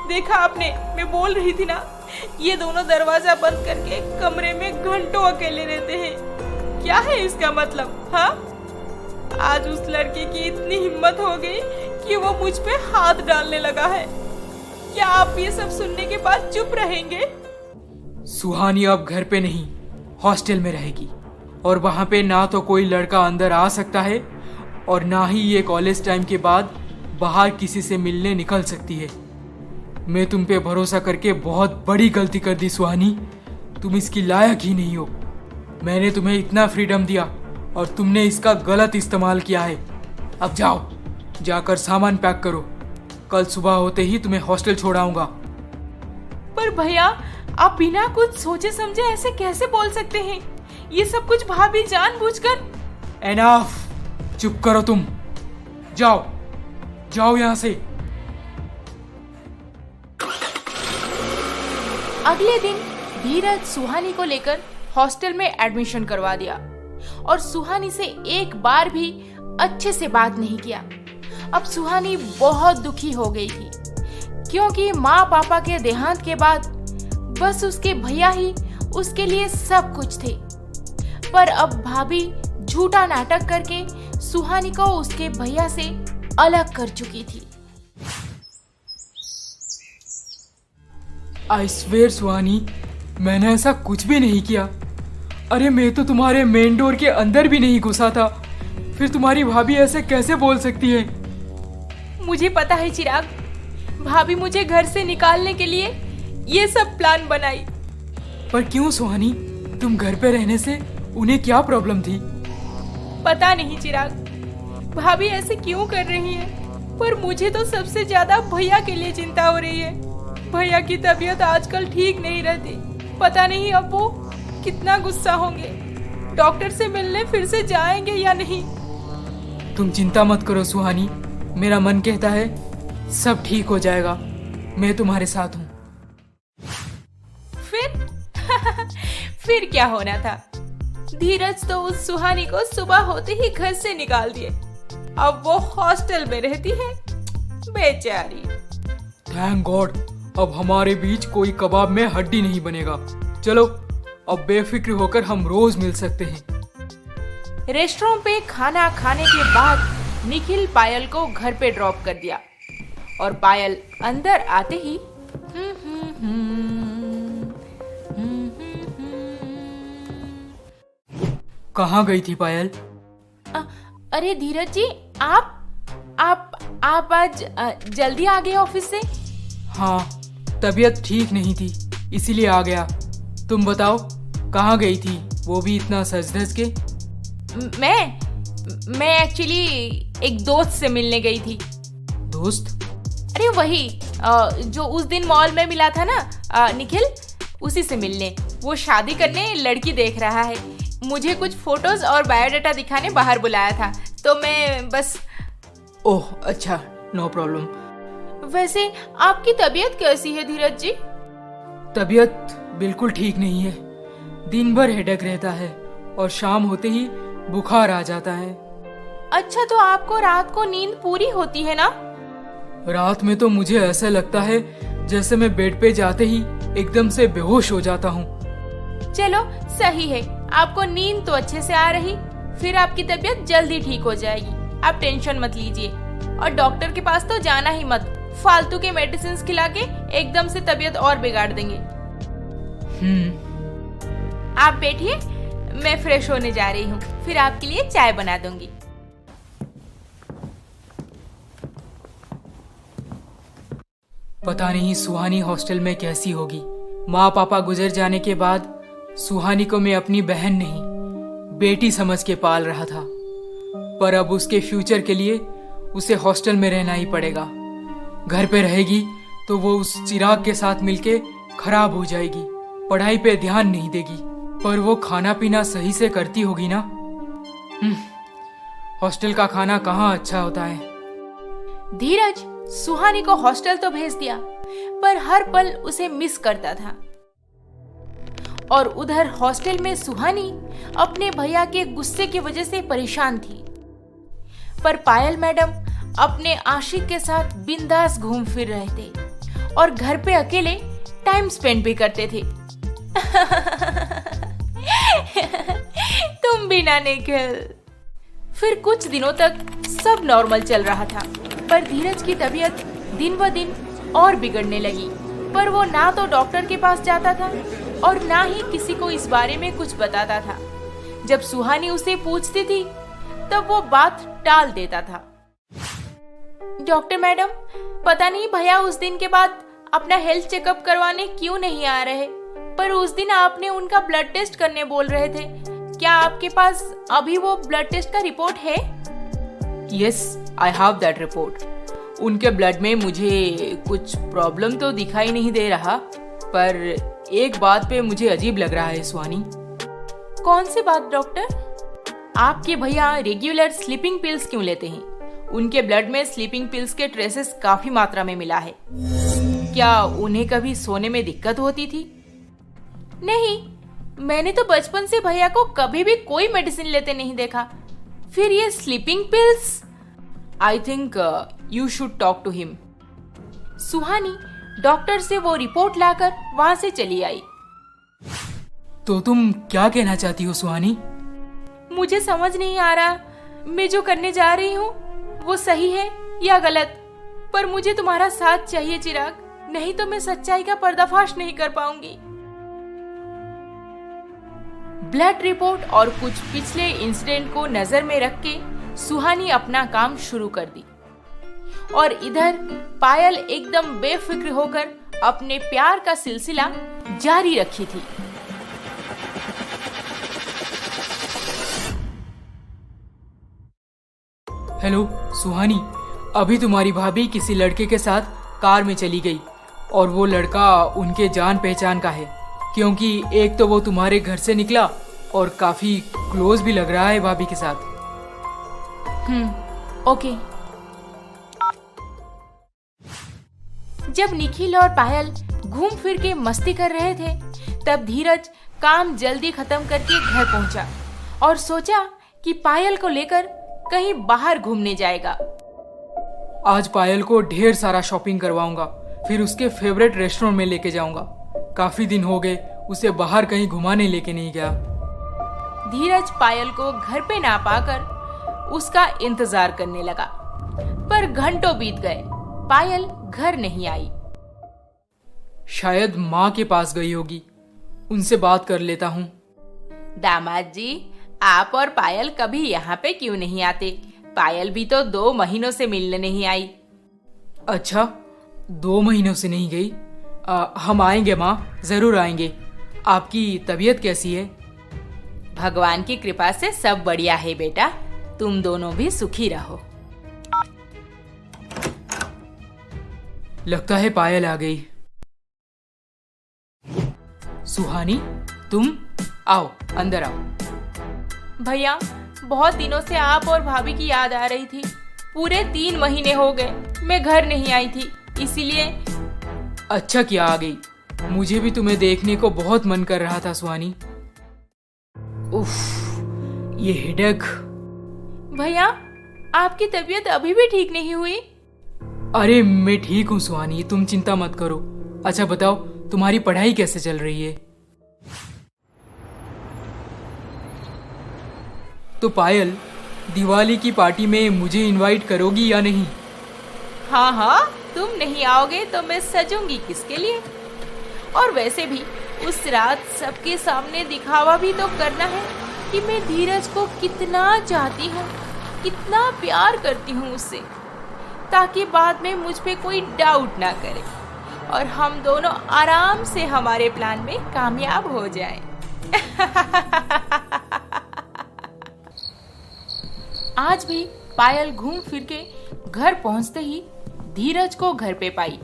देखा आपने, मैं बोल रही थी ना, ये दोनों दरवाजा बंद करके कमरे में घंटों अकेले रहते हैं। क्या है इसका मतलब? हाँ, आज उस लड़के की इतनी हिम्मत हो गई कि वो मुझ पे हाथ डालने लगा है। क्या आप ये सब सुनने के बाद चुप रहेंगे? सुहानी अब घर पे नहीं, हॉस्टल में रहेगी और वहां पे ना तो कोई लड़का अंदर आ सकता है और ना ही ये कॉलेज टाइम के बाद बाहर किसी से मिलने निकल सकती है। मैं तुम पे भरोसा करके बहुत बड़ी गलती कर दी सुहानी। तुम इसकी लायक ही नहीं हो। मैंने तुम्हें इतना फ्रीडम दिया और तुमने इसका गलत इस्तेमाल किया है। अब जाओ, जाकर सामान पैक करो। कल सुबह होते ही तुम्हें हॉस्टल छोड़ाऊंगा। पर भैया, आप बिना कुछ सोचे समझे ऐसे कैसे बोल सकते हैं? ये सब कुछ भाभी जानबूझकर। एनफ, चुप करो तुम। जाओ, जाओ यहाँ से। अगले दिन धीरज सुहानी को लेकर हॉस्टल में एडमिशन करवा दिया और सुहानी से एक बार भी अच्छे से बात नहीं किया। अब सुहानी बहुत दुखी हो गई थी, क्योंकि माँ पापा के देहांत के बाद बस उसके भैया ही उसके लिए सब कुछ थे। पर अब भाभी झूठा नाटक करके सुहानी को उसके भैया से अलग कर चुकी थी। आई स्वेयर सुहानी, मैंने ऐसा कुछ भी नहीं किया। अरे मैं तो तुम्हारे मेन डोर के अंदर भी नहीं घुसा था। फिर तुम्हारी भाभी ऐसे कैसे बोल सकती है? मुझे पता है चिराग, भाभी मुझे घर से निकालने के लिए ये सब प्लान बनाई। पर क्यों सुहानी? तुम घर पे रहने से उन्हें क्या प्रॉब्लम थी? पता नहीं चिराग, भाभी ऐसे क्यों कर रही है, पर मुझे तो सबसे ज्यादा भैया के लिए चिंता हो रही है। भैया की तबीयत आजकल ठीक नहीं रहती। पता नहीं अब वो कितना गुस्सा होंगे। डॉक्टर से मिलने फिर से जाएंगे या नहीं? तुम चिंता मत करो सुहानी। मेरा मन कहता है सब ठीक हो जाएगा, मैं तुम्हारे साथ हूँ। फिर फिर क्या होना था? धीरज तो उस सुहानी को सुबह होते ही घर से निकाल दिए। अब वो हॉस्टल में रहती है, बेचारी। थैंक गॉड, अब हमारे बीच कोई कबाब में हड्डी नहीं बनेगा। चलो, अब बेफिक्र होकर हम रोज मिल सकते हैं। रेस्टोरेंट पे खाना खाने के बाद निखिल पायल को घर पे ड्रॉप कर दिया और पायल अंदर आते ही कहाँ गई थी पायल? अरे धीरज जी, आप आज जल्दी आ गए ऑफिस से? हाँ, तबीयत ठीक नहीं थी इसीलिए आ गया। तुम बताओ, कहाँ गई थी, वो भी इतना सज-धज के? मैं एक्चुअली एक दोस्त से मिलने गई थी। दोस्त? अरे वही जो उस दिन मॉल में मिला था ना, निखिल, उसी से मिलने। वो शादी करने लड़की देख रहा है। मुझे कुछ फोटोज और बायोडाटा दिखाने बाहर बुलाया था, तो मैं बस। ओह अच्छा, नो प्रॉब्लम। वैसे आपकी तबीयत कैसी है धीरज जी? तबीयत बिल्कुल ठीक नहीं है। दिन भर हेडेक रहता है और शाम होते ही बुखार आ जाता है। अच्छा, तो आपको रात को नींद पूरी होती है ना? रात में तो मुझे ऐसा लगता है जैसे मैं बेड पे जाते ही एकदम से बेहोश हो जाता हूँ। चलो सही है, आपको नींद तो अच्छे से आ रही, फिर आपकी तबीयत जल्दी ठीक हो जाएगी। आप टेंशन मत लीजिए और डॉक्टर के पास तो जाना ही मत। फालतू के मेडिसिन खिला के एकदम से तबीयत और बिगाड़ देंगे। आप बैठिए, मैं फ्रेश होने जा रही हूँ, फिर आपके लिए चाय बना दूंगी। पता नहीं सुहानी हॉस्टल में कैसी होगी। माँ पापा गुजर जाने के बाद सुहानी को मैं अपनी बहन नहीं, बेटी समझ के पाल रहा था, पर अब उसके फ्यूचर के लिए उसे हॉस्टल में रहना ही पड़ेगा। घर पे रहेगी तो वो उस चिराग के साथ मिलके खराब हो जाएगी, पढ़ाई पे ध्यान नहीं देगी, पर वो खाना पीना सही से करती होगी ना। हॉस्टल का खाना कहाँ अच्छा होता है। धीरज सुहानी को हॉस्टल तो भेज दिया, पर हर पल उसे मिस करता था। और उधर हॉस्टल में सुहानी अपने भैया के गुस्से की वजह से परेशान थी, पर पायल मैडम अपने आशिक के साथ बिंदास घूम फिर रहे थे और घर पे अकेले टाइम स्पेंड भी करते थे। तुम भी ना निखिल। फिर कुछ दिनों तक सब नॉर्मल चल रहा था, पर धीरज की तबीयत दिन ब दिन और बिगड़ने लगी। पर वो ना तो डॉक्टर के पास जाता था और ना ही किसी को इस बारे में कुछ बताता था। जब सुहानी उसे पूछती थी तब वो बात टाल देता था। डॉक्टर मैडम, पता नहीं भैया उस दिन के बाद अपना हेल्थ चेकअप करवाने क्यों नहीं आ रहे, पर उस दिन आपने उनका ब्लड टेस्ट करने बोल रहे थे। क्या आपके पास अभी वो ब्लड टेस्ट का रिपोर्ट है? Yes, I have that report. उनके ब्लड में मुझे कुछ प्रॉब्लम तो दिखाई नहीं दे रहा, पर एक बात पे मुझे अजीब लग रहा है सुहानी। कौन सी बात डॉक्टर? आपके भैया रेगुलर स्लीपिंग पिल्स क्यों लेते हैं? उनके ब्लड में स्लीपिंग पिल्स के ट्रेसेस काफी मात्रा में मिला है। क्या उन्हें कभी सोने में दिक्कत होती थी? नहीं, मैंने तो बचपन से भैया को कभी भी कोई मेडिसिन लेते नहीं देखा। फिर ये sleeping pills? I think you should talk to him. Suhani doctor से वो रिपोर्ट लाकर वहां से चली आई। तो तुम क्या कहना चाहती हो सुहानी? मुझे समझ नहीं आ रहा मैं जो करने जा रही हूँ वो सही है या गलत, पर मुझे तुम्हारा साथ चाहिए चिराग, नहीं तो मैं सच्चाई का पर्दाफाश नहीं कर पाऊंगी। ब्लड रिपोर्ट और कुछ पिछले इंसिडेंट को नजर में रख के सुहानी अपना काम शुरू कर दी और इधर पायल एकदम बेफिक्र होकर अपने प्यार का सिलसिला जारी रखी थी। हेलो सुहानी, अभी तुम्हारी भाभी किसी लड़के के साथ कार में चली गई और वो लड़का उनके जान पहचान का है, क्योंकि एक तो वो तुम्हारे घर से निकला और काफी क्लोज भी लग रहा है भाभी के साथ। ओके। जब निखिल और पायल घूम फिर के मस्ती कर रहे थे, तब धीरज काम जल्दी खत्म करके घर पहुंचा और सोचा कि पायल को लेकर कहीं बाहर घूमने जाएगा। आज पायल को ढेर सारा शॉपिंग करवाऊंगा, फिर उसके फेवरेट रेस्टोरेंट में लेके जाऊंगा। काफी दिन हो गए उसे बाहर कहीं घुमाने लेके नहीं गया। धीरज पायल को घर पे ना पाकर उसका इंतजार करने लगा, पर घंटों बीत गए, पायल घर नहीं आई। शायद माँ के पास गई होगी, उनसे बात कर लेता हूँ। दामाद जी, आप और पायल कभी यहाँ पे क्यों नहीं आते? पायल भी तो 2 महीनों से मिलने नहीं आई। अच्छा, 2 महीनों से नहीं गई? हम आएंगे माँ, जरूर आएंगे। आपकी तबीयत कैसी है? भगवान की कृपा से सब बढ़िया है बेटा, तुम दोनों भी सुखी रहो। लगता है पायल आ गई। सुहानी, तुम आओ, अंदर आओ। भैया, बहुत दिनों से आप और भाभी की याद आ रही थी। पूरे 3 महीने हो गए मैं घर नहीं आई थी, इसीलिए। अच्छा किया आ गई, मुझे भी तुम्हें देखने को बहुत मन कर रहा था सुहानी। उफ, ये हेडेक। भैया, आपकी तबीयत अभी भी ठीक नहीं हुई? अरे मैं ठीक हूँ सुहानी, तुम चिंता मत करो। अच्छा बताओ, तुम्हारी पढ़ाई कैसे चल रही है? तो पायल, दिवाली की पार्टी में मुझे इनवाइट करोगी या नहीं? हाँ हाँ, तुम नहीं आओगे तो मैं सजूंगी किसके लिए? और वैसे भी उस रात सबके सामने दिखावा भी तो करना है कि मैं धीरज को कितना चाहती हूँ, कितना प्यार करती हूँ उससे, ताकि बाद में मुझ पे कोई डाउट ना करे और हम दोनों आराम से हमारे प्लान में कामयाब हो जाएं। आज भी पायल घूम फिर के घर पहुंचते ही धीरज को घर पे पाई।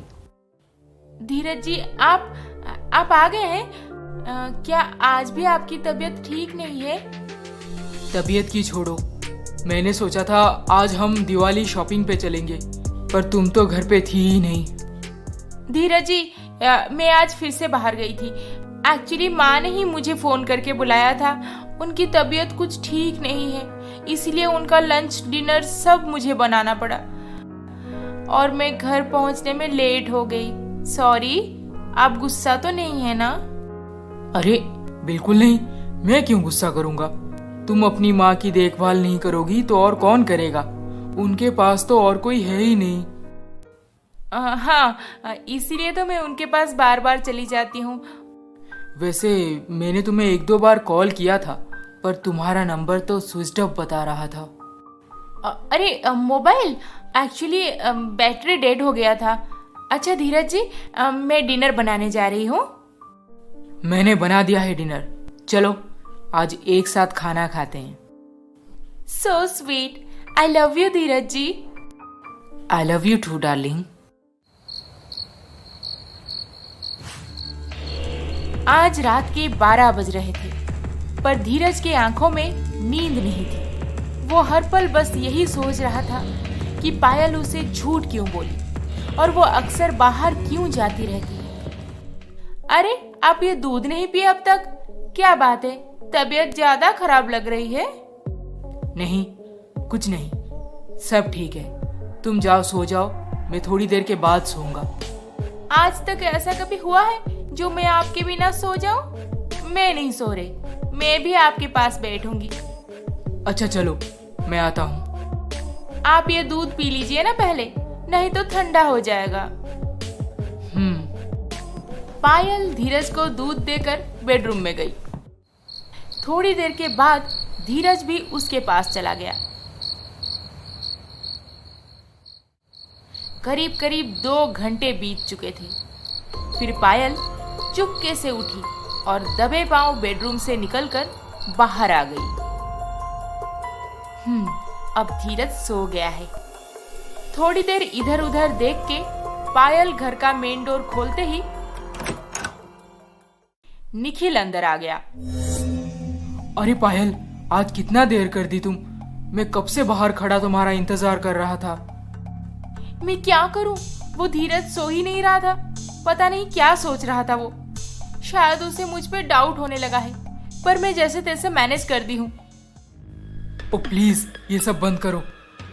धीरज जी, आप आ गए हैं? क्या आज भी आपकी तबीयत ठीक नहीं है? तबीयत की छोड़ो, मैंने सोचा था आज हम दिवाली शॉपिंग पे चलेंगे, पर तुम तो घर पे थी ही नहीं। धीरज जी, मैं आज फिर से बाहर गई थी। एक्चुअली माँ ने ही मुझे फोन करके बुलाया था। उनकी तबीयत कुछ ठीक नहीं है, इसलिए उनका लंच डिनर सब मुझे बनाना पड़ा और मैं घर पहुंचने में लेट हो गई। सॉरी, आप गुस्सा तो नहीं है ना? अरे बिल्कुल नहीं, मैं क्यों गुस्सा करूंगा? तुम अपनी माँ की देखभाल नहीं करोगी तो और कौन करेगा? उनके पास तो और कोई है ही नहीं। हाँ, इसीलिए तो मैं उनके पास बार बार चली जाती हूँ। वैसे मैंने तुम्हें 1-2 बार कॉल किया था, पर तुम्हारा नंबर तो स्विच ऑफ बता रहा था। अरे मोबाइल एक्चुअली बैटरी डेड हो गया था। अच्छा धीरज जी, मैं डिनर बनाने जा रही हूँ। मैंने बना दिया है डिनर, चलो आज एक साथ खाना खाते हैं। So sweet, I love you Dheeraj ji. I love you too darling. आज रात के 12 बज रहे थे, पर धीरज के आंखों में नींद नहीं थी। वो हर पल बस यही सोच रहा था कि पायल उसे झूठ क्यों बोली और वो अक्सर बाहर क्यों जाती रहती है। अरे, आप ये दूध नहीं पिए अब तक? क्या बात है, तबीयत ज्यादा खराब लग रही है? नहीं, कुछ नहीं, सब ठीक है। तुम जाओ, सो जाओ, मैं थोड़ी देर के बाद सोऊंगा। आज तक ऐसा कभी हुआ है जो मैं आपके बिना सो जाऊं? मैं नहीं सो रही, मैं भी आपके पास बैठूंगी। अच्छा चलो, मैं आता हूँ। आप ये दूध पी लीजिए ना पहले, नहीं तो ठंडा हो जाएगा। पायल धीरज को दूध देकर बेडरूम में गई। थोड़ी देर के बाद धीरज भी उसके पास चला गया। करीब करीब 2 घंटे बीत चुके थे। फिर पायल चुपके से उठी और दबे पांव बेडरूम से निकलकर बाहर आ गई। अब धीरज सो गया है। थोड़ी देर इधर उधर देख के पायल घर का मेन डोर खोलते ही निखिल अंदर आ गया। अरे पायल, आज कितना देर कर दी तुम? मैं कब से बाहर खड़ा तुम्हारा इंतजार कर रहा था। मैं क्या करूं? वो धीरज सो ही नहीं रहा था। पता नहीं क्या सोच रहा था वो। शायद उसे मुझ पे डाउट होने लगा है, पर मैं जैसे तैसे मैनेज कर दी हूँ। ओ प्लीज ये सब बंद करो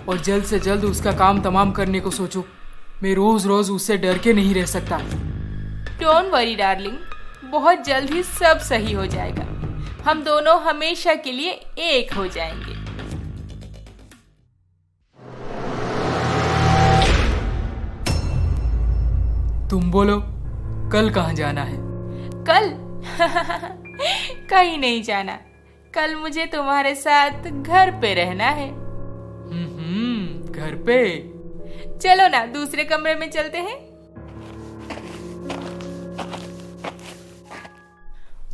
और जल्द से जल्द उसका काम तमाम करने को सोचो। मैं रोज रोज उससे डर के नहीं रह सकता। डोंट वरी डार्लिंग, बहुत जल्द ही सब सही हो जाएगा। हम दोनों हमेशा के लिए एक हो जाएंगे। तुम बोलो, कल कहाँ जाना है? कल कहीं नहीं जाना। कल मुझे तुम्हारे साथ घर पे रहना है। घर पे? चलो ना, दूसरे कमरे में चलते हैं।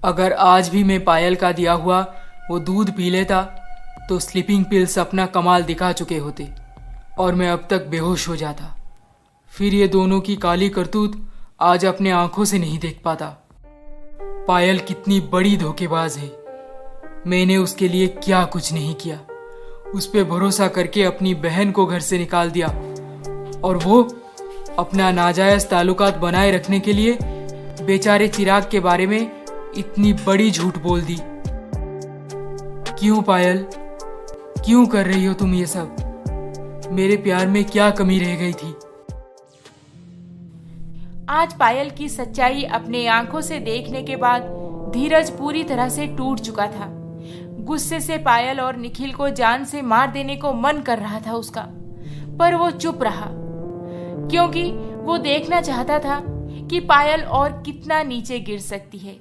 अगर आज भी मैं पायल का दिया हुआ वो दूध पी लेता तो स्लीपिंग पिल्स अपना कमाल दिखा चुके होते और मैं अब तक बेहोश हो जाता। फिर ये दोनों की काली करतूत आज अपने आंखों से नहीं देख पाता। पायल कितनी बड़ी धोखेबाज है। मैंने उसके लिए क्या कुछ नहीं किया। उस पे भरोसा करके अपनी बहन को घर से निकाल दिया और वो अपना नाजायज ताल्लुकात बनाए रखने के लिए बेचारे चिराग के बारे में इतनी बड़ी झूठ बोल दी। क्यों पायल, क्यों कर रही हो तुम ये सब? मेरे प्यार में क्या कमी रह गई थी? आज पायल की सच्चाई अपने आंखों से देखने के बाद धीरज पूरी तरह से टूट चुका था। गुस्से से पायल और निखिल को जान से मार देने को मन कर रहा था उसका, पर वो चुप रहा क्योंकि वो देखना चाहता था कि पायल और कितना नीचे गिर सकती है।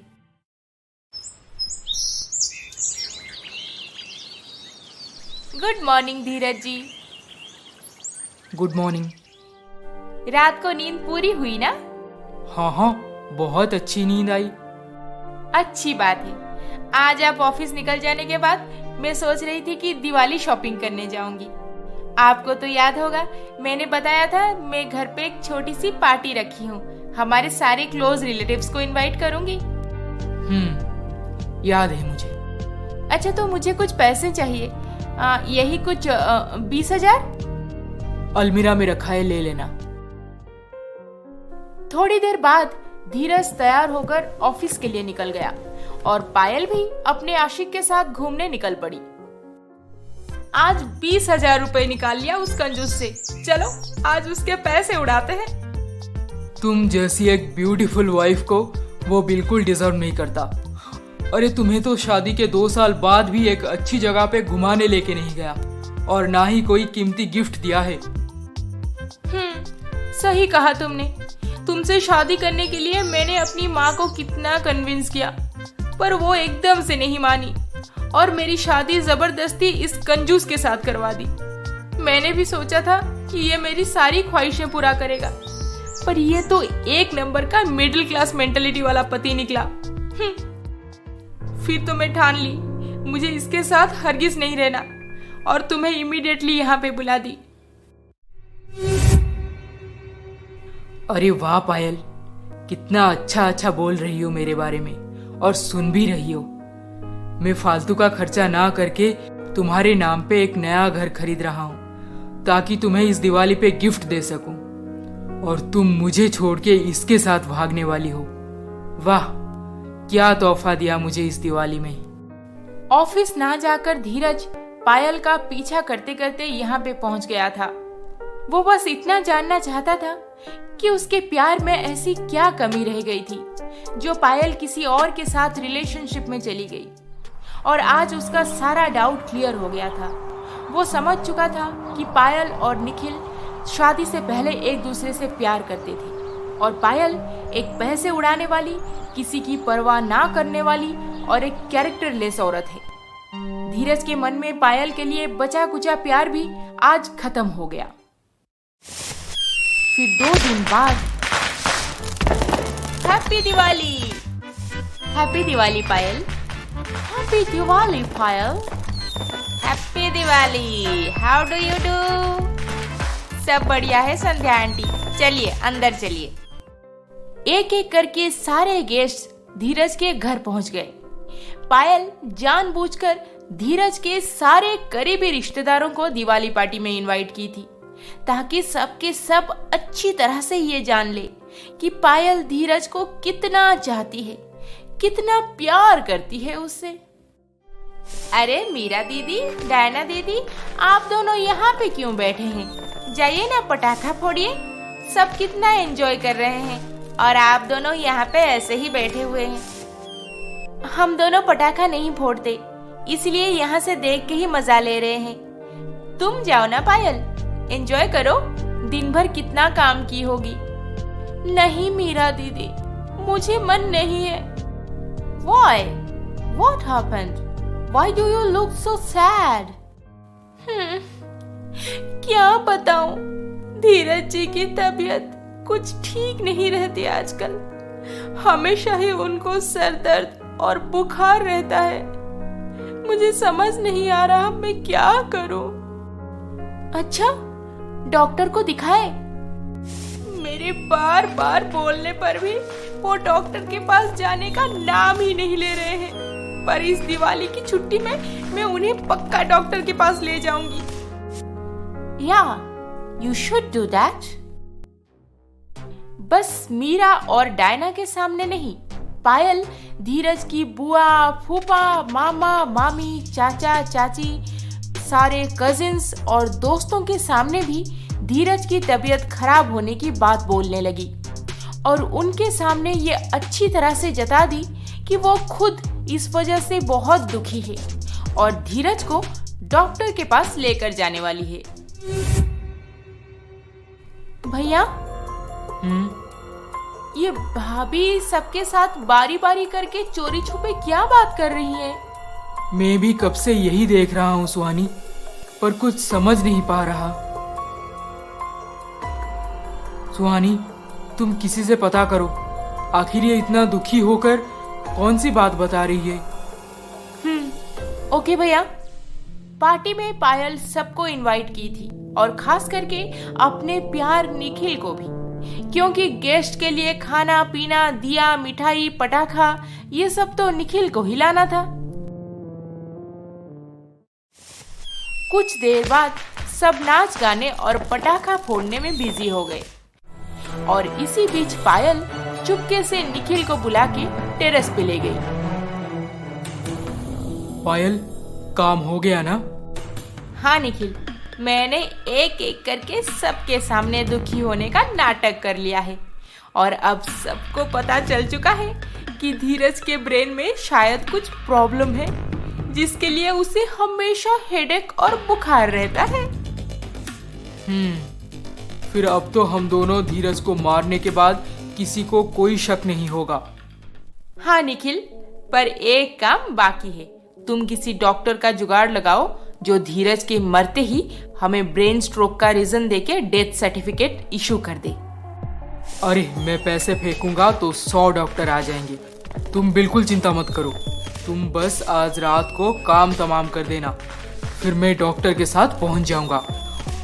Good morning Dheeraj ji. Good morning. रात को नींद पूरी हुई ना? हाँ, बहुत अच्छी नींद आई। अच्छी बात है। आज आप ऑफिस निकल जाने के बाद मैं सोच रही थी कि दिवाली शॉपिंग करने जाऊंगी। आपको तो याद होगा, मैंने बताया था मैं घर पे एक छोटी सी पार्टी रखी हूँ। हमारे सारे क्लोज रिलेटिव्स को इनवाइट करूंगी। याद है मुझे। अच्छा, तो मुझे कुछ पैसे चाहिए। यही कुछ 20,000। अलमीरा में रखा है, ले लेना। थोड़ी देर बाद धीरज तैयार होकर ऑफिस के लिए निकल गया और पायल भी अपने आशिक के साथ घूमने निकल पड़ी। आज 20,000 रुपए निकाल लिया उस कंजूस से। चलो आज उसके पैसे उड़ाते हैं। तुम जैसी एक ब्यूटीफुल वाइफ को वो बिल्कुल डिजर्व नहीं करता। अरे तुम्हें तो शादी के 2 साल बाद भी एक अच्छी जगह पे घुमाने लेके नहीं गया और ना ही कोई कीमती गिफ्ट दिया है। सही कहा तुमने। तुमसे शादी करने के लिए मैंने अपनी माँ को कितना कन्विंस किया, पर वो एकदम से नहीं मानी और मेरी शादी जबरदस्ती इस कंजूस के साथ करवा दी। मैंने भी सोचा था कि ये मेरी सारी ख्वाहिशें पूरा करेगा, पर ये तो एक नंबर का मिडिल क्लास मेंटालिटी वाला पति निकला। फिर तो मैं ठान ली मुझे इसके साथ हरगिज नहीं रहना और तुम्हें इमीडिएटली यहाँ पे बुला दी। अरे वाह पायल, कितना अच्छा बोल रही हो मेरे बारे में और सुन भी रही हो। मैं फालतू का खर्चा ना करके तुम्हारे नाम पे एक नया घर खरीद रहा हूँ ताकि तुम्हें इस दिवाली पे गिफ्ट दे सकूं और तुम मुझे छोड़ के इसके साथ भागने वाली हो। वाह, क्या तोहफा दिया मुझे इस दिवाली में। ऑफिस ना जाकर धीरज पायल का पीछा करते करते यहाँ पे पहुंच गया था। वो बस इतना जानना चाहता था कि उसके प्यार में ऐसी क्या कमी रह गई थी जो पायल किसी और के साथ रिलेशनशिप में चली गई। और आज उसका सारा डाउट क्लियर हो गया था। वो समझ चुका था कि पायल और निखिल शादी से पहले एक दूसरे से प्यार करते थे और पायल एक पैसे उड़ाने वाली, किसी की परवाह ना करने वाली और एक कैरेक्टरलेस औरत है। धीरज के मन में पायल के लिए बचा कुचा प्यार भी आज खत्म हो गया। फिर 2 दिन बाद happy Diwali. Happy Diwali Payal. Happy Diwali Payal. Happy Diwali. How do you do? सब बढ़िया है संध्या आंटी। चलिए अंदर चलिए। एक एक करके सारे गेस्ट धीरज के घर पहुंच गए। पायल जानबूझकर धीरज के सारे करीबी रिश्तेदारों को दिवाली पार्टी में इनवाइट की थी ताकि सबके सब अच्छी तरह से ये जान ले कि पायल धीरज को कितना चाहती है, कितना प्यार करती है उससे। अरे मीरा दीदी, डायना दीदी, आप दोनों यहाँ पे क्यों बैठे हैं? जाइए ना, पटाखा फोड़िए। सब कितना एंजॉय कर रहे हैं और आप दोनों यहाँ पे ऐसे ही बैठे हुए हैं। हम दोनों पटाखा नहीं फोड़ते, इसलिए यहाँ से देख के ही मजा ले रहे हैं। तुम जाओ ना पायल, एंजॉय करो, दिन भर कितना काम की होगी। नहीं मीरा दीदी, मुझे मन नहीं है। Why? What happened? Why do you look so sad? क्या बताऊं, धीरज जी की तबीयत कुछ ठीक नहीं रहती आजकल। हमेशा ही उनको सर दर्द और बुखार रहता है। मुझे समझ नहीं आ रहा मैं क्या करूं। अच्छा, डॉक्टर को दिखाए? मेरे बार बार बोलने पर भी वो डॉक्टर के पास जाने का नाम ही नहीं ले रहे हैं। पर इस दिवाली की छुट्टी में मैं उन्हें पक्का डॉक्टर के पास ले जाऊंगी। या, यू शुड डू दैट। बस मीरा और डायना के सामने नहीं, पायल धीरज की बुआ, फूफा, मामा, मामी, चाचा, चाची, सारे कजिन्स और दोस्तों के सामने भी धीरज की तबीयत खराब होने की बात बोलने लगी और उनके सामने ये अच्छी तरह से जता दी कि वो खुद इस वजह से बहुत दुखी है और धीरज को डॉक्टर के पास लेकर जाने वाली है। भैया, ये भाभी सबके साथ बारी बारी करके चोरी छुपे क्या बात कर रही है? मैं भी कब से यही देख रहा हूँ सुहानी, पर कुछ समझ नहीं पा रहा। सुहानी, तुम किसी से पता करो, आखिर ये इतना दुखी होकर कौन सी बात बता रही है। ओके भैया। पार्टी में पायल सबको इनवाइट की थी और खास करके अपने प्यार निखिल को भी, क्योंकि गेस्ट के लिए खाना पीना, दिया, मिठाई, पटाखा, ये सब तो निखिल को ही लाना था। कुछ देर बाद सब नाच गाने और पटाखा फोड़ने में बिजी हो गए और इसी बीच पायल चुपके से निखिल को बुला के टेरेस पे ले गई। पायल, काम हो गया ना? हाँ निखिल, मैंने एक एक करके सबके सामने दुखी होने का नाटक कर लिया है और अब सबको पता चल चुका है कि धीरज के ब्रेन में शायद कुछ प्रॉब्लम है, जिसके लिए उसे हमेशा हेडेक और बुखार रहता है। फिर अब तो हम दोनों धीरज को मारने के बाद किसी को कोई शक नहीं होगा। हाँ निखिल, पर एक काम बाकी है। तुम किसी डॉक्टर का जुगाड़ लगाओ जो धीरज के मरते ही हमें ब्रेन स्ट्रोक का रीजन देके डेथ सर्टिफिकेट इशू कर दे। अरे, मैं पैसे फेंकूंगा तो 100 डॉक्टर आ जाएंगे। तुम बिल्कुल चिंता मत करो, तुम बस आज रात को काम तमाम कर देना, फिर मैं डॉक्टर के साथ पहुंच जाऊंगा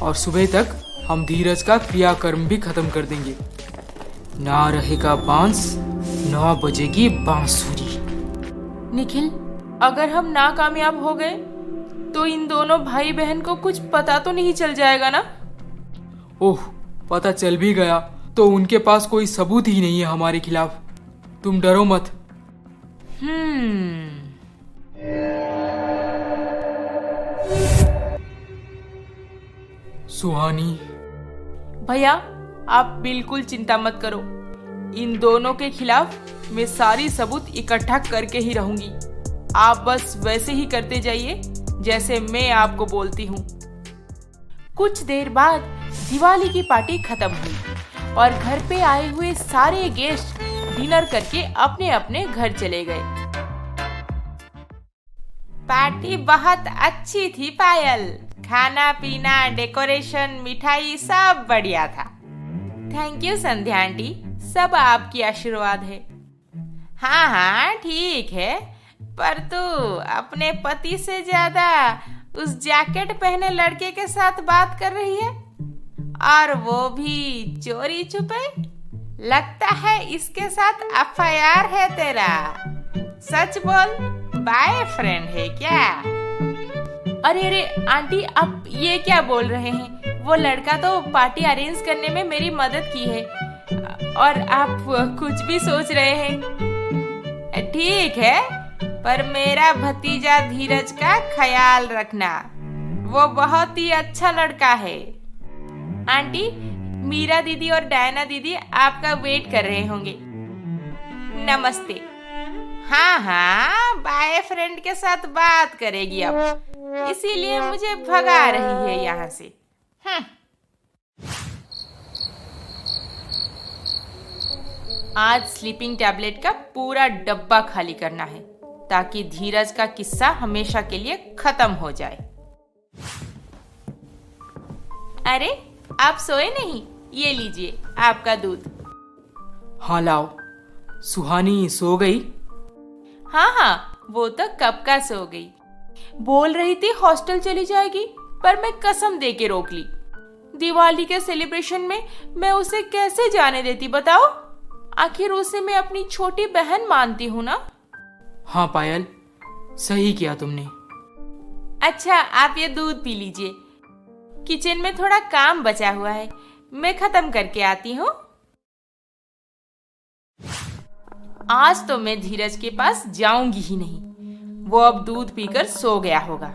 और सुबह तक हम धीरज का क्रियाकर्म भी खत्म कर देंगे। ना रहेगा बांस, ना बजेगी बांसुरी। निखिल, अगर हम नाकामयाब हो गए तो इन दोनों भाई बहन को कुछ पता तो नहीं चल जाएगा ना? ओह, पता चल भी गया तो उनके पास कोई सबूत ही नहीं है हमारे खिलाफ। तुम डरो मत। सुहानी। भैया, आप बिल्कुल चिंता मत करो, इन दोनों के खिलाफ मैं सारी सबूत इकट्ठा करके ही रहूंगी। आप बस वैसे ही करते जाइए जैसे मैं आपको बोलती हूँ। कुछ देर बाद दिवाली की पार्टी खत्म हुई और घर पे आए हुए सारे गेस्ट डिनर करके अपने अपने घर चले गए। पार्टी बहुत अच्छी थी पायल, खाना पीना, डेकोरेशन, मिठाई सब बढ़िया था। थैंक यू संध्या आंटी, सब आपकी आशीर्वाद है। हाँ हाँ ठीक है, पर तू अपने पति से ज्यादा उस जैकेट पहने लड़के के साथ बात कर रही है, और वो भी चोरी छुपे। लगता है इसके साथ एफआईआर है तेरा। सच बोल, बॉयफ्रेंड है क्या? अरे अरे आंटी, आप ये क्या बोल रहे हैं? वो लड़का तो पार्टी अरेंज करने में मेरी मदद की है, और आप कुछ भी सोच रहे हैं। ठीक है, पर मेरा भतीजा धीरज का ख्याल रखना, वो बहुत ही अच्छा लड़का है। आंटी, मीरा दीदी और डायना दीदी आपका वेट कर रहे होंगे। नमस्ते। हाँ हाँ, बॉयफ्रेंड के साथ बात करेगी अब, इसीलिए मुझे भगा रही है यहाँ से। आज स्लीपिंग टैबलेट का पूरा डब्बा खाली करना है, ताकि धीरज का किस्सा हमेशा के लिए खत्म हो जाए। अरे, आप सोए नहीं? ये लीजिए आपका दूध। हाँ लाओ। सुहानी सो गई? हाँ, वो तो कब का सो गई। बोल रही थी हॉस्टल चली जाएगी, पर मैं कसम दे के रोक ली। दिवाली के सेलिब्रेशन में मैं उसे कैसे जाने देती बताओ? आखिर उसे मैं अपनी छोटी बहन मानती हूँ ना। हाँ पायल, सही किया तुमने। अच्छा, आप ये दूध पी लीजिए। किचन में थोड़ा काम बचा हुआ है, मैं खत्म करके आती हूँ। आज तो मैं धीरज के पास जाऊंगी ही नहीं। वो अब दूध पीकर सो गया होगा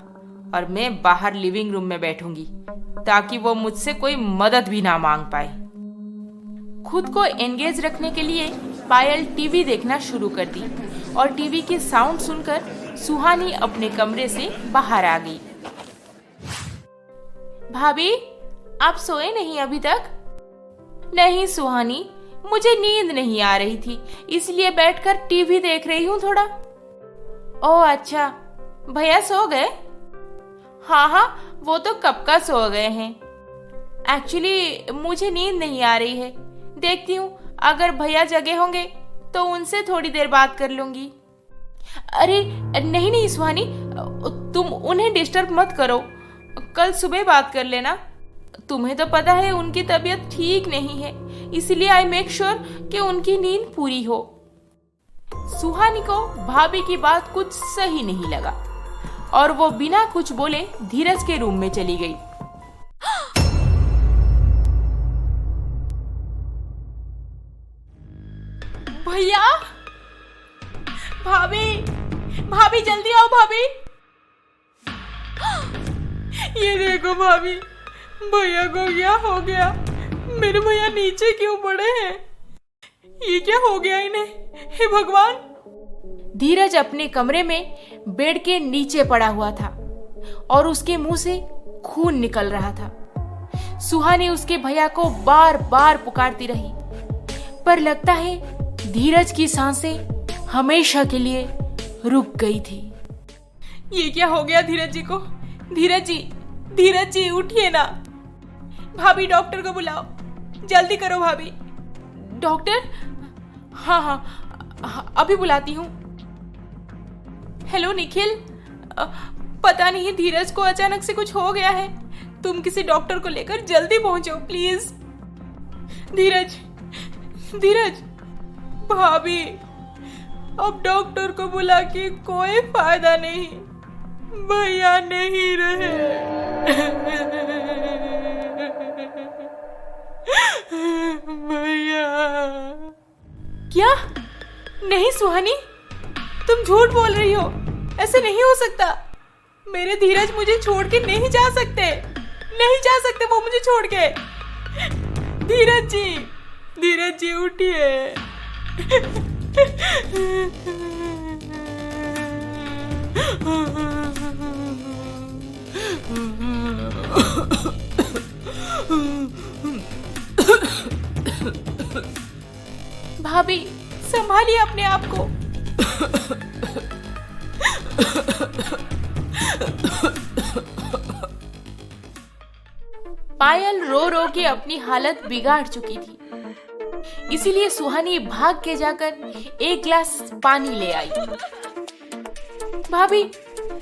और मैं बाहर लिविंग रूम में बैठूंगी, ताकि वो मुझसे कोई मदद भी ना मांग पाए। खुद को एंगेज रखने के लिए पायल टीवी देखना शुरू कर दी, और टीवी के साउंड सुनकर सुहानी अपने कमरे से बाहर आ गई। भाभी, आप सोए नहीं अभी तक? नहीं सुहानी, मुझे नींद नहीं आ रही थी, इसलिए बैठकर टीवी देख रही हूँ थोड़ा। ओह अच्छा, भैया सो गए? हाँ, वो तो कब का सो गए हैं। एक्चुअली मुझे नींद नहीं आ रही है, देखती हूँ अगर भैया जगे होंगे तो उनसे थोड़ी देर बात कर लूंगी। अरे नहीं सुहानी, तुम उन्हें डिस्टर्ब मत करो, कल सुबह बात कर लेना। तुम्हें तो पता है उनकी तबीयत ठीक नहीं है, इसलिए आई मेक श्योर कि उनकी नींद पूरी हो। सुहानी को भाभी की बात कुछ सही नहीं लगा और वो बिना कुछ बोले धीरज के रूम में चली गई। भैया, भाभी जल्दी आओ भाभी। ये देखो भाभी, भैया को क्या हो गया? मेरे भैया नीचे क्यों पड़े हैं? ये क्या हो गया इन्हें? हे भगवान! धीरज अपने कमरे में बेड के नीचे पड़ा हुआ था और उसके मुंह से खून निकल रहा था। सुहानी उसके भैया को बार बार पुकारती रही, पर लगता है धीरज की सांसें हमेशा के लिए रुक गई थी। ये क्या हो गया धीरज जी को? धीरज जी उठिए ना। भाभी, डॉक्टर को बुलाओ, जल्दी करो भाभी। डॉक्टर? हाँ, अभी बुलाती हूँ। हेलो निखिल, पता नहीं धीरज को अचानक से कुछ हो गया है, तुम किसी डॉक्टर को लेकर जल्दी पहुंचो प्लीज। धीरज, भाभी, अब डॉक्टर को बुला के कोई फायदा नहीं, भैया नहीं रहे। भैया। क्या? नहीं सुहानी, तुम झूठ बोल रही हो, ऐसे नहीं हो सकता। मेरे धीरज मुझे छोड़ के नहीं जा सकते वो मुझे छोड़ के। धीरज जी उठिए। भाभी, संभालिए अपने आप को। पायल रो रो के अपनी हालत बिगाड़ चुकी थी, इसीलिए सुहानी भाग के जाकर एक गिलास पानी ले आई। भाभी,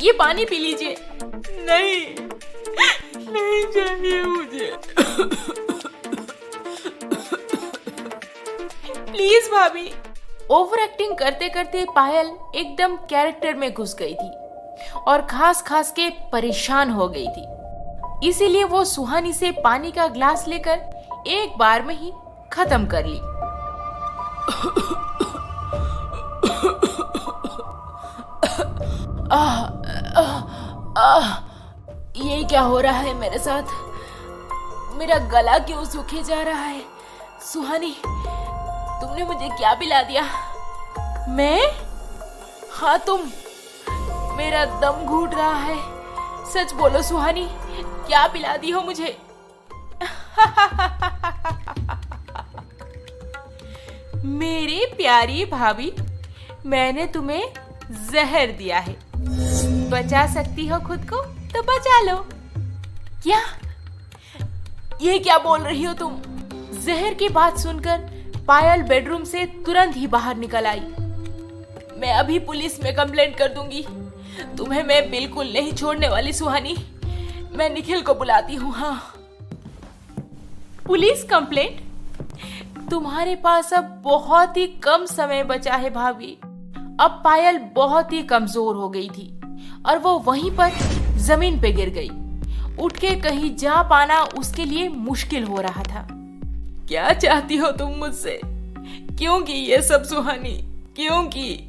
ये पानी पी लीजिए। नहीं चाहिए मुझे। प्लीज भाभी। ओवर एक्टिंग करते करते पायल एकदम कैरेक्टर में घुस गई थी और खास के परेशान हो गई थी। इसीलिए वो सुहानी से पानी का ग्लास लेकर एक बार में ही खत्म कर ली। ये क्या हो रहा है मेरे साथ? मेरा गला क्यों सूखे जा रहा है? सुहानी, तुमने मुझे क्या पिला दिया? मैं? हाँ तुम। मेरा दम घुट रहा है। सच बोलो सुहानी, क्या पिला दी हो मुझे? मेरी प्यारी भाभी, मैंने तुम्हें जहर दिया है। बचा सकती हो खुद को तो बचा लो। क्या? ये क्या बोल रही हो तुम? जहर की बात सुनकर पायल बेडरूम से तुरंत ही बाहर निकल आई। मैं अभी पुलिस में कंप्लेंट कर दूंगी। तुम्हें मैं बिल्कुल नहीं छोड़ने वाली सुहानी। मैं निखिल को बुलाती हूँ। हाँ, पुलिस कंप्लेंट? तुम्हारे पास अब बहुत ही कम समय बचा है भाभी। अब पायल बहुत ही कमजोर हो गई थी और वो वहीं पर जमीन पे गिर गई। उठ के कहीं जा पाना उसके लिए मुश्किल हो रहा था। क्या चाहती हो तुम मुझसे? क्यों की ये सब सुहानी? क्यों की?